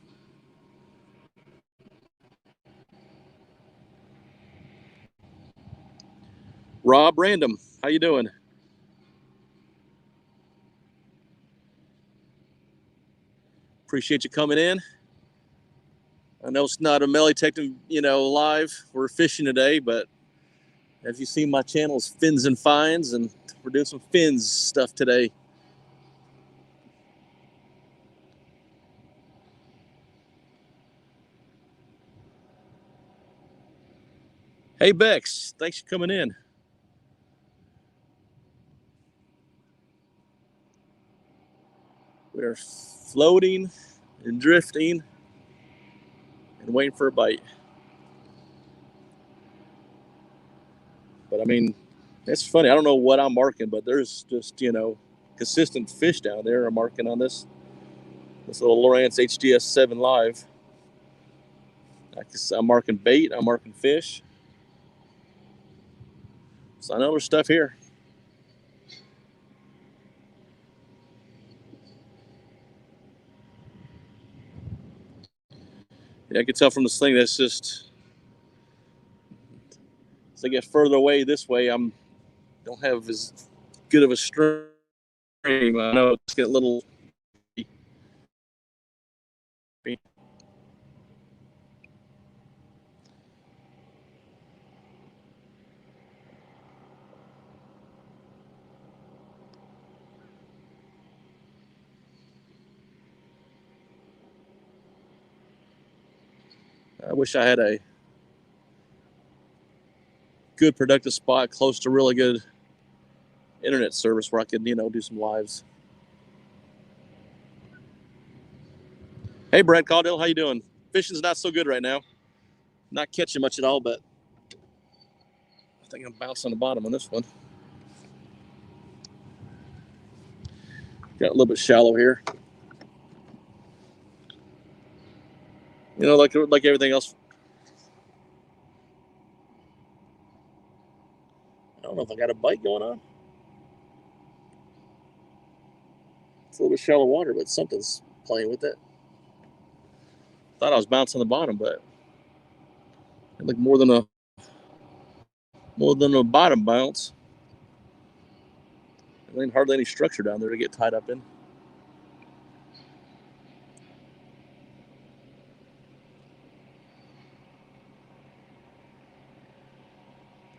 Rob Random, how you doing? Appreciate you coming in. I know it's not a Melee Detective, live. We're fishing today, but as you see, my channel is Fins and Finds, and we're doing some fins stuff today. Hey, Bex, thanks for coming in. We're floating and drifting and waiting for a bite. But I mean, it's funny. I don't know what I'm marking, but there's just, consistent fish down there. I'm marking on this little Lowrance HDS 7 Live. I'm marking bait. I'm marking fish. So I know there's stuff here. Yeah, I can tell from this thing that's just, as I get further away this way, don't have as good of a stream. I know it's getting a little. I wish I had a good productive spot close to really good internet service where I could, do some lives. Hey, Brent Caudill, how you doing? Fishing's not so good right now. Not catching much at all, but I think I'm bouncing on the bottom on this one. Got a little bit shallow here. Like everything else. I don't know if I got a bite going on. It's a little bit shallow water, but something's playing with it. Thought I was bouncing on the bottom, but it looked more than a bottom bounce. There ain't hardly any structure down there to get tied up in.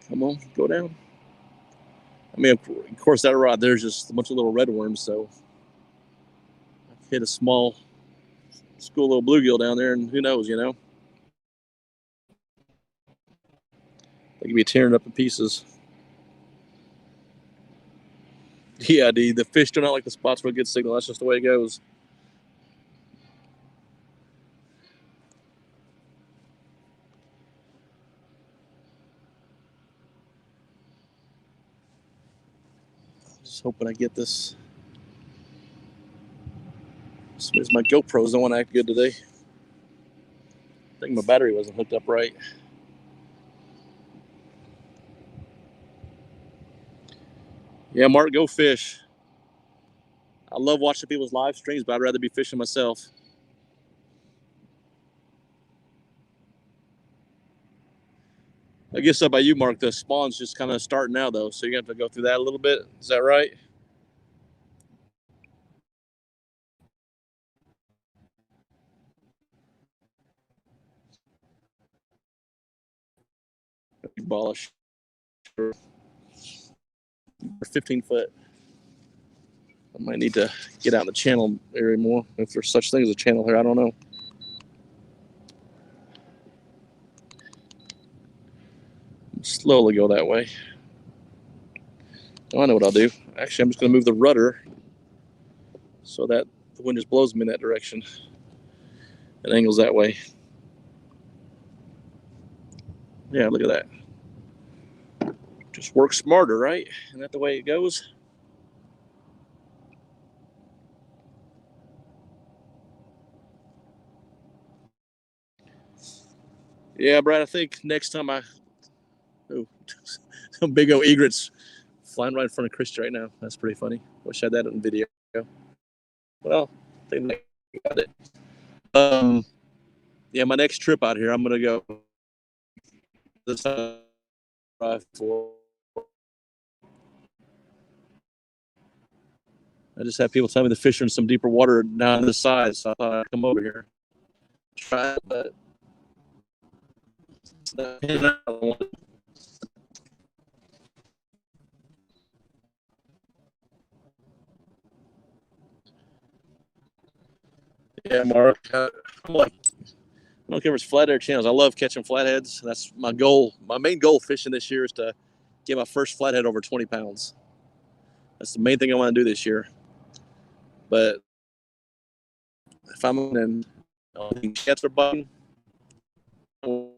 Come on, go down. I mean, of course, that rod there's just a bunch of little red worms, so I hit a small school little bluegill down there, and who knows, They could be tearing up in pieces. Yeah, the fish do not like the spots for a good signal. That's just the way it goes. Just hoping I get this. My GoPros don't want to act good today. I think my battery wasn't hooked up right. Yeah, Mark, go fish. I love watching people's live streams, but I'd rather be fishing myself. I guess up by you, Mark, the spawn's just kind of starting now, though, so you have to go through that a little bit. Is that right? Ball of 15 foot. I might need to get out in the channel area more. If there's such thing as a channel here, I don't know. Slowly go that way. Oh, I know what I'll do. Actually, I'm just going to move the rudder so that the wind just blows me in that direction and angles that way. Yeah, look at that. Just work smarter, right? Isn't that the way it goes? Yeah, Brad, I think next time some big old egrets flying right in front of Christy right now. That's pretty funny. Wish I had that in video. Well, I think I got it. Yeah, my next trip out here, I'm going to go this for. I just had people tell me the fish are in some deeper water down this side, so I thought I'd come over here. Try it, but it's not. Yeah, Mark, I'm like don't care if it's flathead channels. I love catching flatheads. That's my goal. My main goal fishing this year is to get my first flathead over 20 pounds. That's the main thing I want to do this year. But if I'm in cats are biting, I'm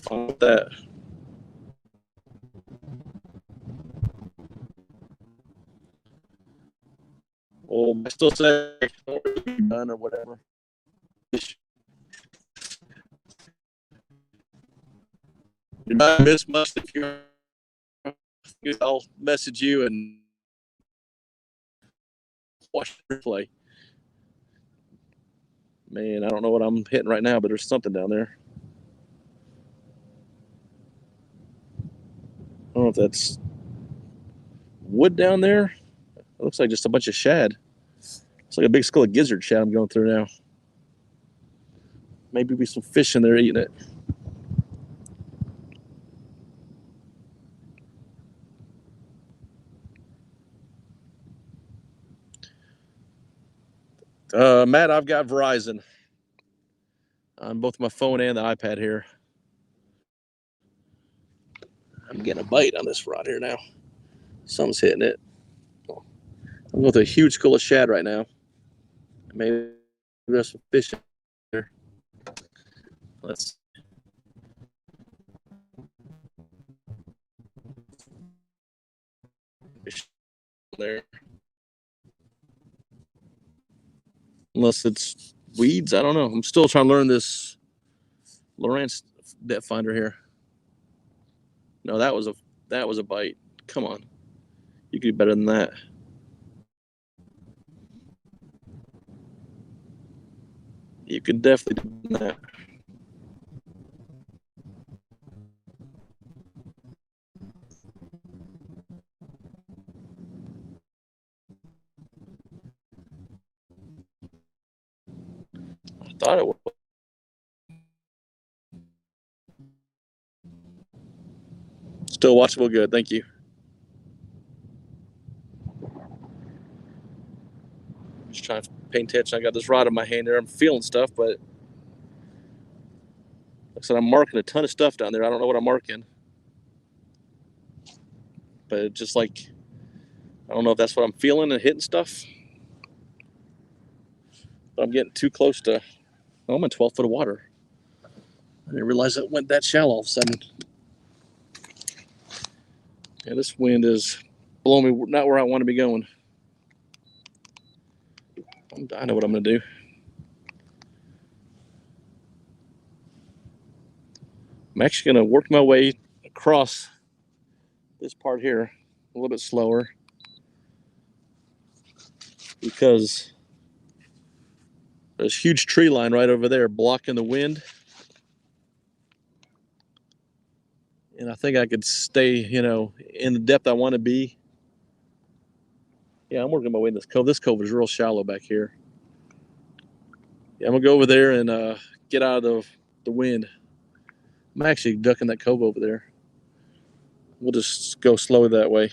fine with that. Well, I still say done or whatever. You're not miss much if you're. I'll message you and watch the replay. Man, I don't know what I'm hitting right now, but there's something down there. I don't know if that's wood down there. It looks like just a bunch of shad. It's like a big skull of gizzard shad I'm going through now. Maybe be some fish in there eating it. Matt, I've got Verizon on both my phone and the iPad here. I'm getting a bite on this rod here now. Something's hitting it. I'm going through a huge school of shad right now. Maybe there's some fish in here. Let's. Fish there. Unless it's weeds, I don't know. I'm still trying to learn this Lowrance depth finder here. No, that was a bite. Come on, you could do better than that. You could definitely do that. I thought it was. Still watchable, good. Thank you. Just trying to pay attention. I got this rod in my hand there. I'm feeling stuff, but like I said, I'm marking a ton of stuff down there. I don't know what I'm marking, but just like I don't know if that's what I'm feeling and hitting stuff. But I'm getting too close to. Oh, I'm in 12 foot of water. I didn't realize it went that shallow all of a sudden. Yeah, this wind is blowing me not where I want to be going. I know what I'm going to do. I'm actually going to work my way across this part here a little bit slower because there's a huge tree line right over there blocking the wind. And I think I could stay, in the depth I want to be. Yeah, I'm working my way in this cove. This cove is real shallow back here. Yeah, I'm going to go over there and get out of the wind. I'm actually ducking that cove over there. We'll just go slowly that way.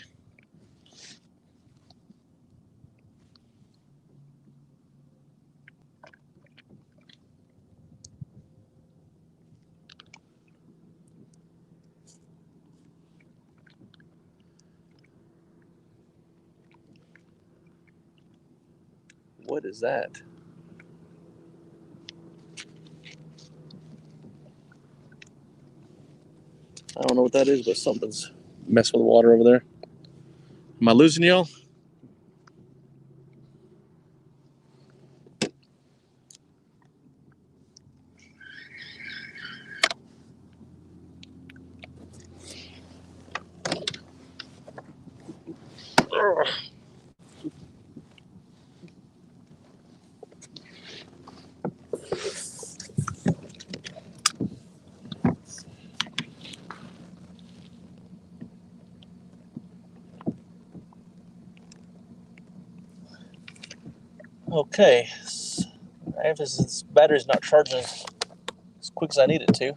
What is that? I don't know what that is, but something's messing with the water over there. Am I losing y'all? Okay. This battery's not charging as quick as I need it to.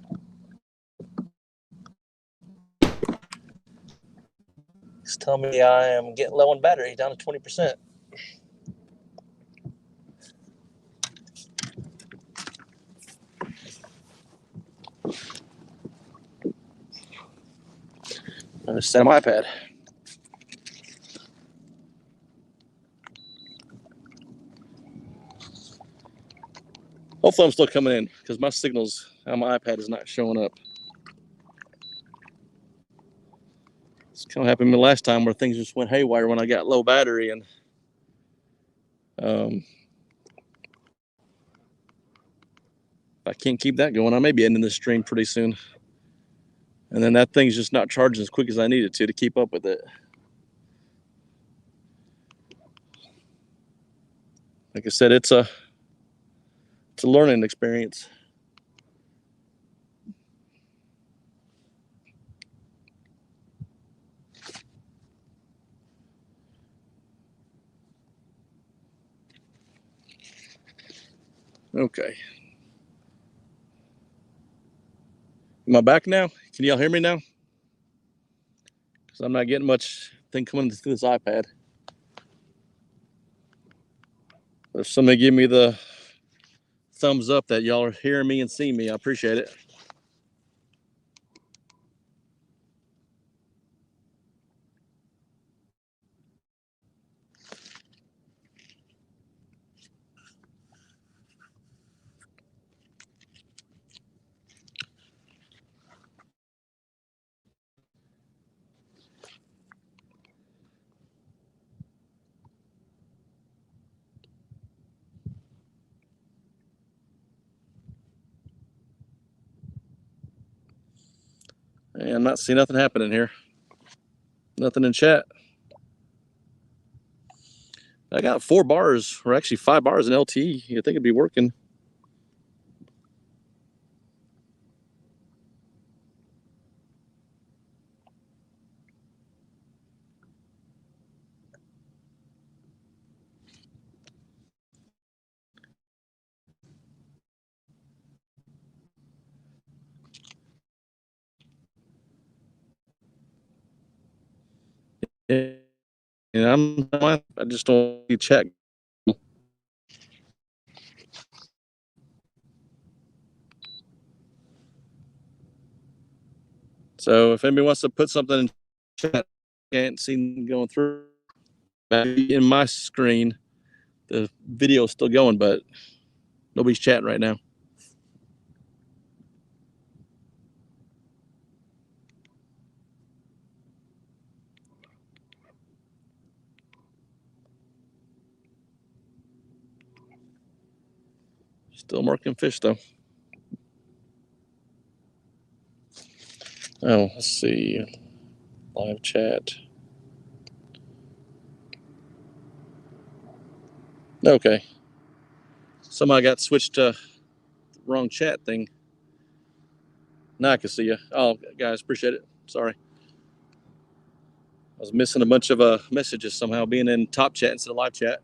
It's telling me I am getting low on battery, down to 20%. I set my iPad. Hopefully I'm still coming in because my signals on my iPad is not showing up. It's kind of happened to me last time where things just went haywire when I got low battery, and if I can't keep that going, I may be ending this stream pretty soon. And then that thing's just not charging as quick as I need it to keep up with it. Like I said, it's a learning experience. Okay. Am I back now? Can y'all hear me now? Because I'm not getting much thing coming through this iPad. If somebody give me the thumbs up that y'all are hearing me and seeing me, I appreciate it. And I'm not seeing nothing happening here. Nothing in chat. I got 4 bars, or actually 5 bars in LTE. You'd think it'd be working. And I just don't check. So if anybody wants to put something in chat, I can't see going through. In my screen, the video is still going, but nobody's chatting right now. Still marking fish though. Oh, let's see. Live chat. Okay. Somehow I got switched to the wrong chat thing. Now I can see you. Oh, guys, appreciate it. Sorry. I was missing a bunch of messages somehow, being in top chat instead of live chat.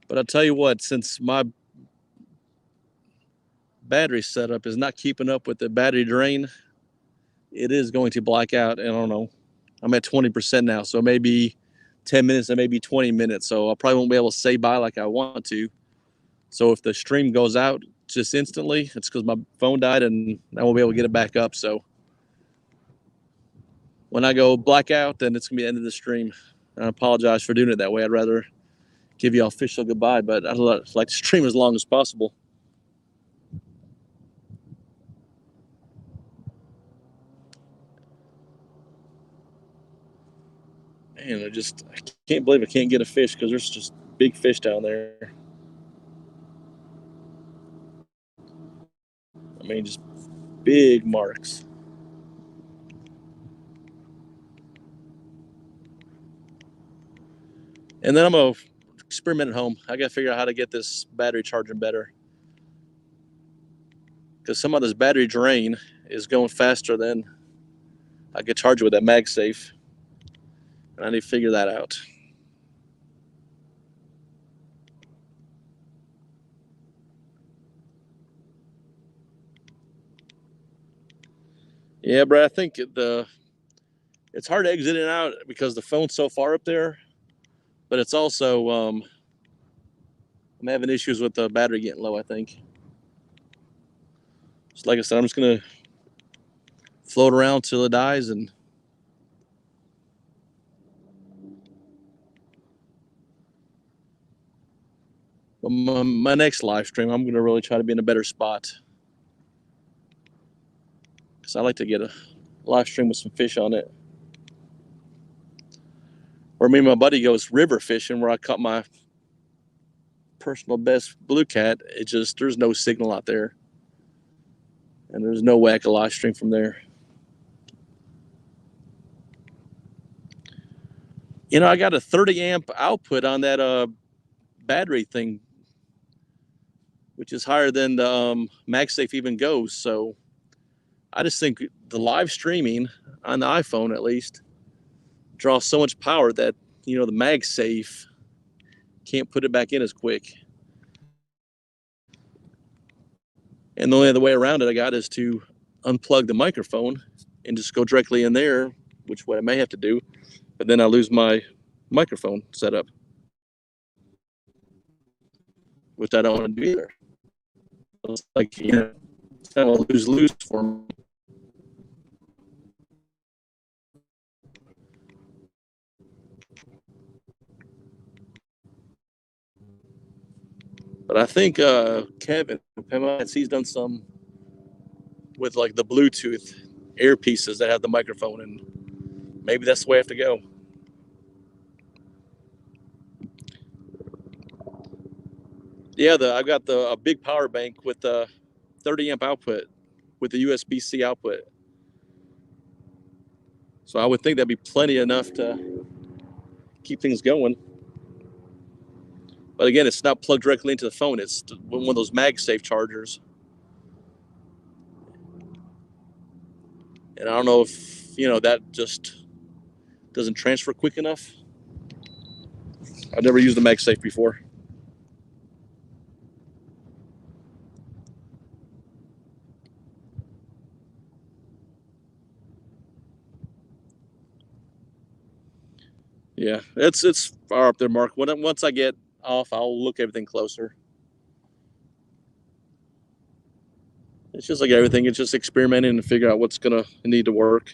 But I'll tell you what, since my battery setup is not keeping up with the battery drain, it is going to black out. And I don't know. I'm at 20% now, so maybe 10 minutes and maybe 20 minutes. So I probably won't be able to say bye like I want to. So if the stream goes out just instantly, it's because my phone died and I won't be able to get it back up. So when I go blackout, then it's going to be the end of the stream. I apologize for doing it that way. I'd rather give you an official goodbye, but I'd like to stream as long as possible. Man, I can't believe I can't get a fish because there's just big fish down there. I mean, just big marks. And then I'm going to experiment at home. I got to figure out how to get this battery charging better. Because some of this battery drain is going faster than I could charge it with that MagSafe. And I need to figure that out. Yeah, Brad, I think it's hard to exit it out because the phone's so far up there. But it's also, I'm having issues with the battery getting low, I think. So like I said, I'm just going to float around till it dies. And my next live stream, I'm going to really try to be in a better spot, because I like to get a live stream with some fish on it. Where me and my buddy goes river fishing, where I caught my personal best blue cat. It just, there's no signal out there, and there's no way I can live stream from there. You know, I got a 30 amp output on that battery thing, which is higher than the MagSafe even goes. So I just think the live streaming on the iPhone, at least, draws so much power that, you know, the MagSafe can't put it back in as quick. And the only other way around it I got is to unplug the microphone and just go directly in there, which what I may have to do, but then I lose my microphone setup, which I don't want to do either. It's like, you know, it's kind of a lose-lose for me. But I think Kevin, he's done some with like the Bluetooth earpieces that have the microphone, and maybe that's the way I have to go. Yeah, I've got a big power bank with the 30 amp output with the USB-C output. So I would think that'd be plenty enough to keep things going. But again, it's not plugged directly into the phone. It's one of those MagSafe chargers. And I don't know if, you know, that just doesn't transfer quick enough. I've never used a MagSafe before. Yeah, it's far up there, Mark. Once I get off, I'll look everything closer. It's just like everything. It's just experimenting and figure out what's gonna need to work.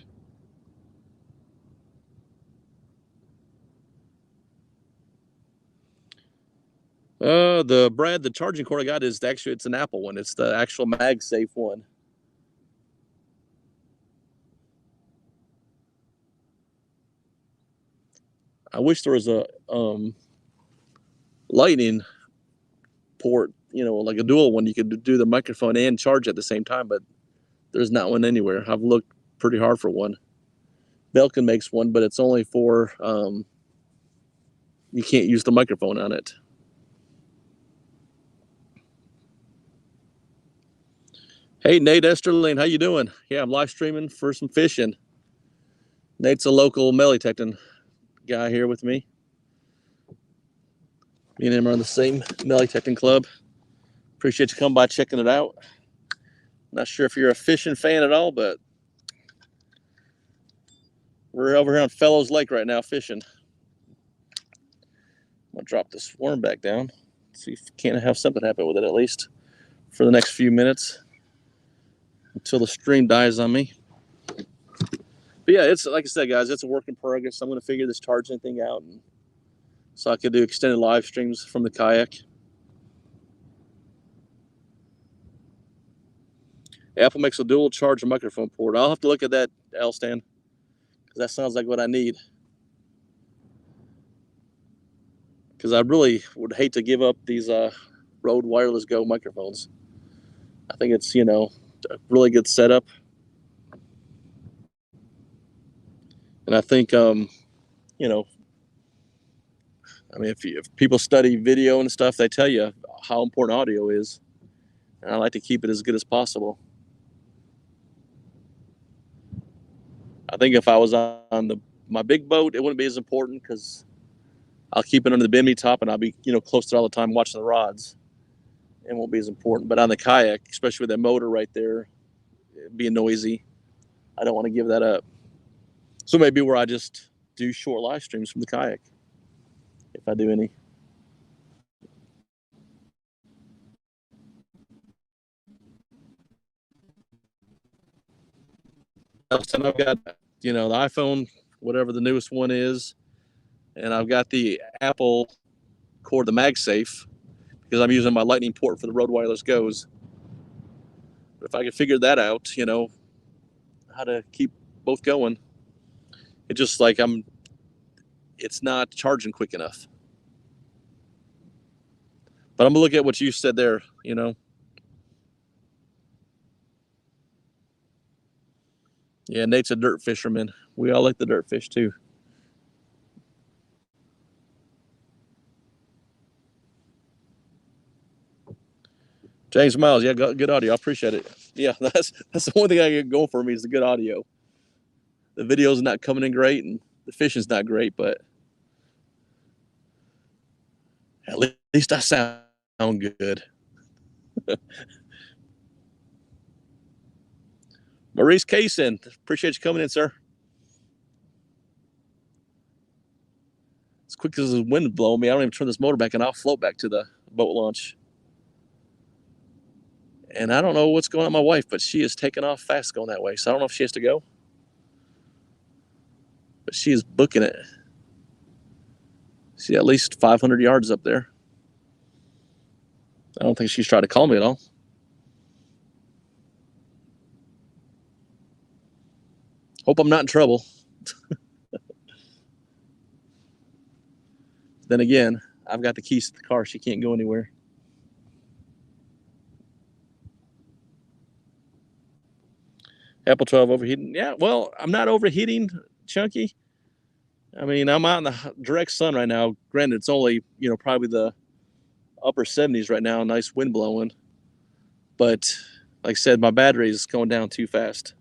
The charging cord I got is actually, it's an Apple one. It's the actual MagSafe one. I wish there was a lightning port, you know, like a dual one. You could do the microphone and charge at the same time, but there's not one anywhere. I've looked pretty hard for one. Belkin makes one, but it's only for you can't use the microphone on it. Hey, Nate Esterling, how you doing? Yeah, I'm live streaming for some fishing. Nate's a local melee detecting guy here with me. Me and him are on the same melee detecting club. Appreciate you coming by checking it out. Not sure if you're a fishing fan at all, but we're over here on Fellows Lake right now fishing. I'm gonna drop this worm back down. See if we can't have something happen with it, at least for the next few minutes until the stream dies on me. But yeah, it's like I said, guys, it's a work in progress. I'm gonna figure this charging thing out, and so I could do extended live streams from the kayak. Apple makes a dual charger microphone port. I'll have to look at that, L-Stan, because that sounds like what I need. Because I really would hate to give up these Rode Wireless Go microphones. I think it's, you know, a really good setup. And I think, you know, I mean, if people study video and stuff, they tell you how important audio is. And I like to keep it as good as possible. I think if I was on my big boat, it wouldn't be as important, because I'll keep it under the bimini top and I'll be, you know, close to it all the time watching the rods. It won't be as important. But on the kayak, especially with that motor right there, being noisy, I don't want to give that up. So maybe where I just do short live streams from the kayak, if I do any. and I've got, the iPhone, whatever the newest one is, and I've got the Apple cord, the MagSafe, because I'm using my Lightning port for the Rode Wireless Goes. But if I could figure that out, how to keep both going, it's just like it's not charging quick enough. But I'm gonna look at what you said there, Yeah, Nate's a dirt fisherman. We all like the dirt fish too. James Miles, yeah, good audio. I appreciate it. Yeah, that's the one thing I get going for me is the good audio. The video's not coming in great, and the fishing's not great, but at least I sound good. Maurice Kaysen, appreciate you coming in, sir. As quick as the wind blowing me, I don't even turn this motor back, and I'll float back to the boat launch. And I don't know what's going on with my wife, but she is taking off fast going that way. So I don't know if she has to go, but she is booking it. She's at least 500 yards up there. I don't think she's tried to call me at all. Hope I'm not in trouble. Then again, I've got the keys to the car. She can't go anywhere. Apple 12 overheating. Yeah, well, I'm not overheating, Chunky. I mean, I'm out in the direct sun right now. Granted, it's only, probably the upper 70s right now. Nice wind blowing. But like I said, my battery is going down too fast.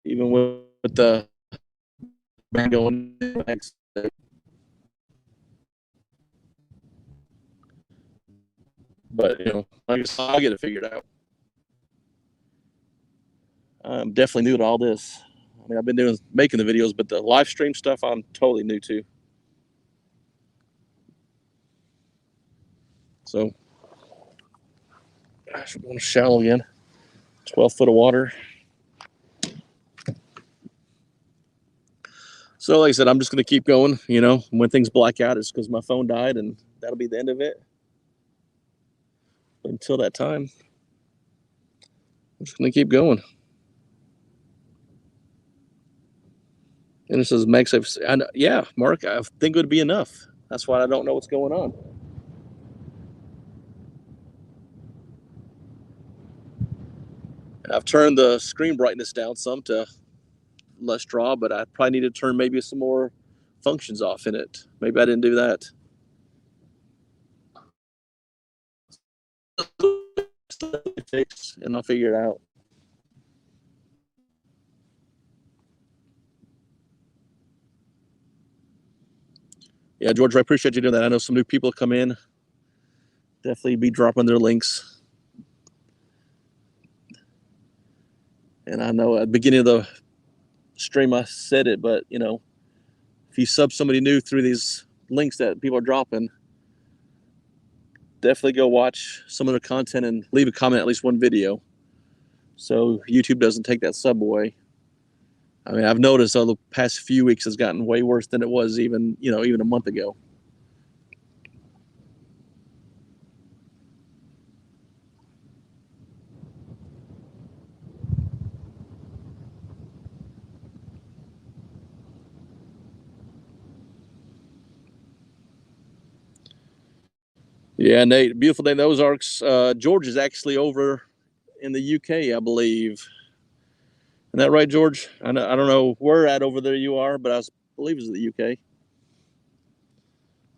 Even with the band going next. But, like I said, I'll get it figured out. I'm definitely new to all this. I mean, I've been making the videos, but the live stream stuff I'm totally new to. So, gosh, we're going shallow again. 12 foot of water. So, like I said, I'm just going to keep going. When things black out, it's because my phone died, and that'll be the end of it. But until that time, I'm just going to keep going. And it says MagSafe. Yeah, Mark, I think it would be enough. That's why I don't know what's going on. I've turned the screen brightness down some to less draw, but I probably need to turn maybe some more functions off in it. Maybe I didn't do that. And I'll figure it out. Yeah, George, I appreciate you doing that. I know some new people come in. Definitely be dropping their links. And I know at the beginning of the stream I said it, but if you sub somebody new through these links that people are dropping, definitely go watch some of their content and leave a comment, at least one video, so YouTube doesn't take that sub away. I mean, I've noticed over the past few weeks has gotten way worse than it was even a month ago. Yeah, Nate, beautiful day in the Ozarks. George is actually over in the UK, I believe. Isn't that right, George? I don't know where at over there you are, but I believe it's the UK.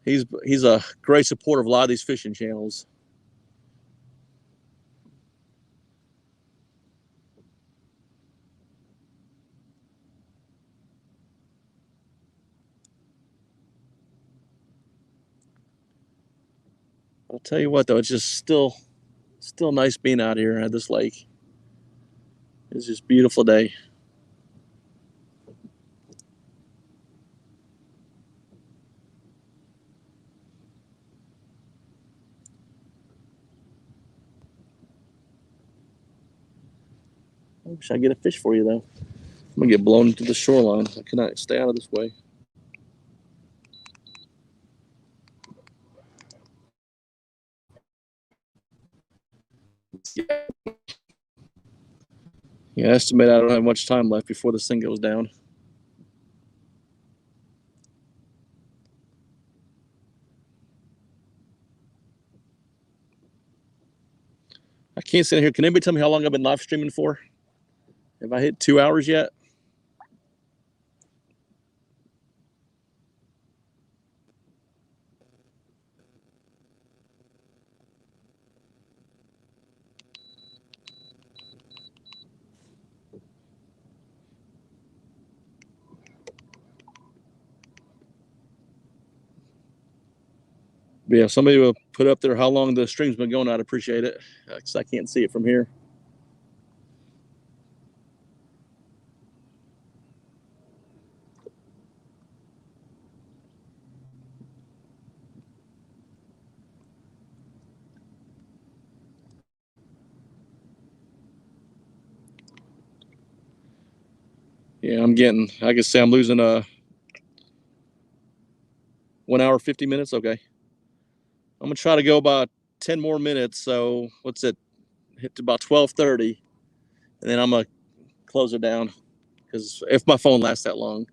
He's a great supporter of a lot of these fishing channels. I'll tell you what, though, it's just still nice being out here at this lake. It's just a beautiful day. I wish I could get a fish for you, though. I'm gonna get blown into the shoreline. I cannot stay out of this way. Yeah, I estimate I don't have much time left before this thing goes down. I can't sit here. Can anybody tell me how long I've been live streaming for? Have I hit 2 hours yet? But yeah, if somebody will put up there how long the stream's been going, I'd appreciate it, because I can't see it from here. Yeah, I can say I'm losing 1 hour, 50 minutes. Okay. I'm going to try to go about 10 more minutes. So what's it? Hit to about 12:30. And then I'm going to close it down, because if my phone lasts that long.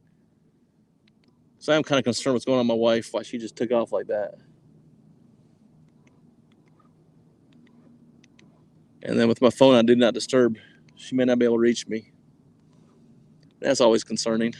So I'm kind of concerned what's going on with my wife, why she just took off like that. And then with my phone, I did not disturb. She may not be able to reach me. That's always concerning.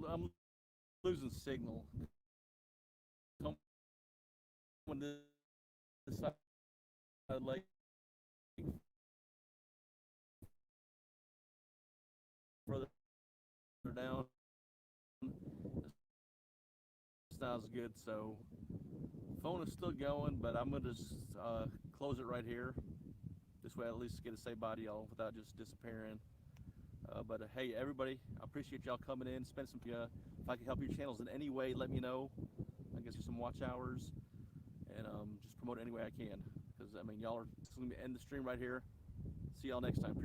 I'm losing signal. When this side like further down, sounds good. So phone is still going, but I'm gonna just close it right here. This way, I at least get to say bye to y'all without just disappearing. But hey, everybody, I appreciate y'all coming in, spend some. If I can help your channels in any way, let me know. I guess some watch hours, and just promote it any way I can. Because I mean, y'all are just gonna end the stream right here. See y'all next time.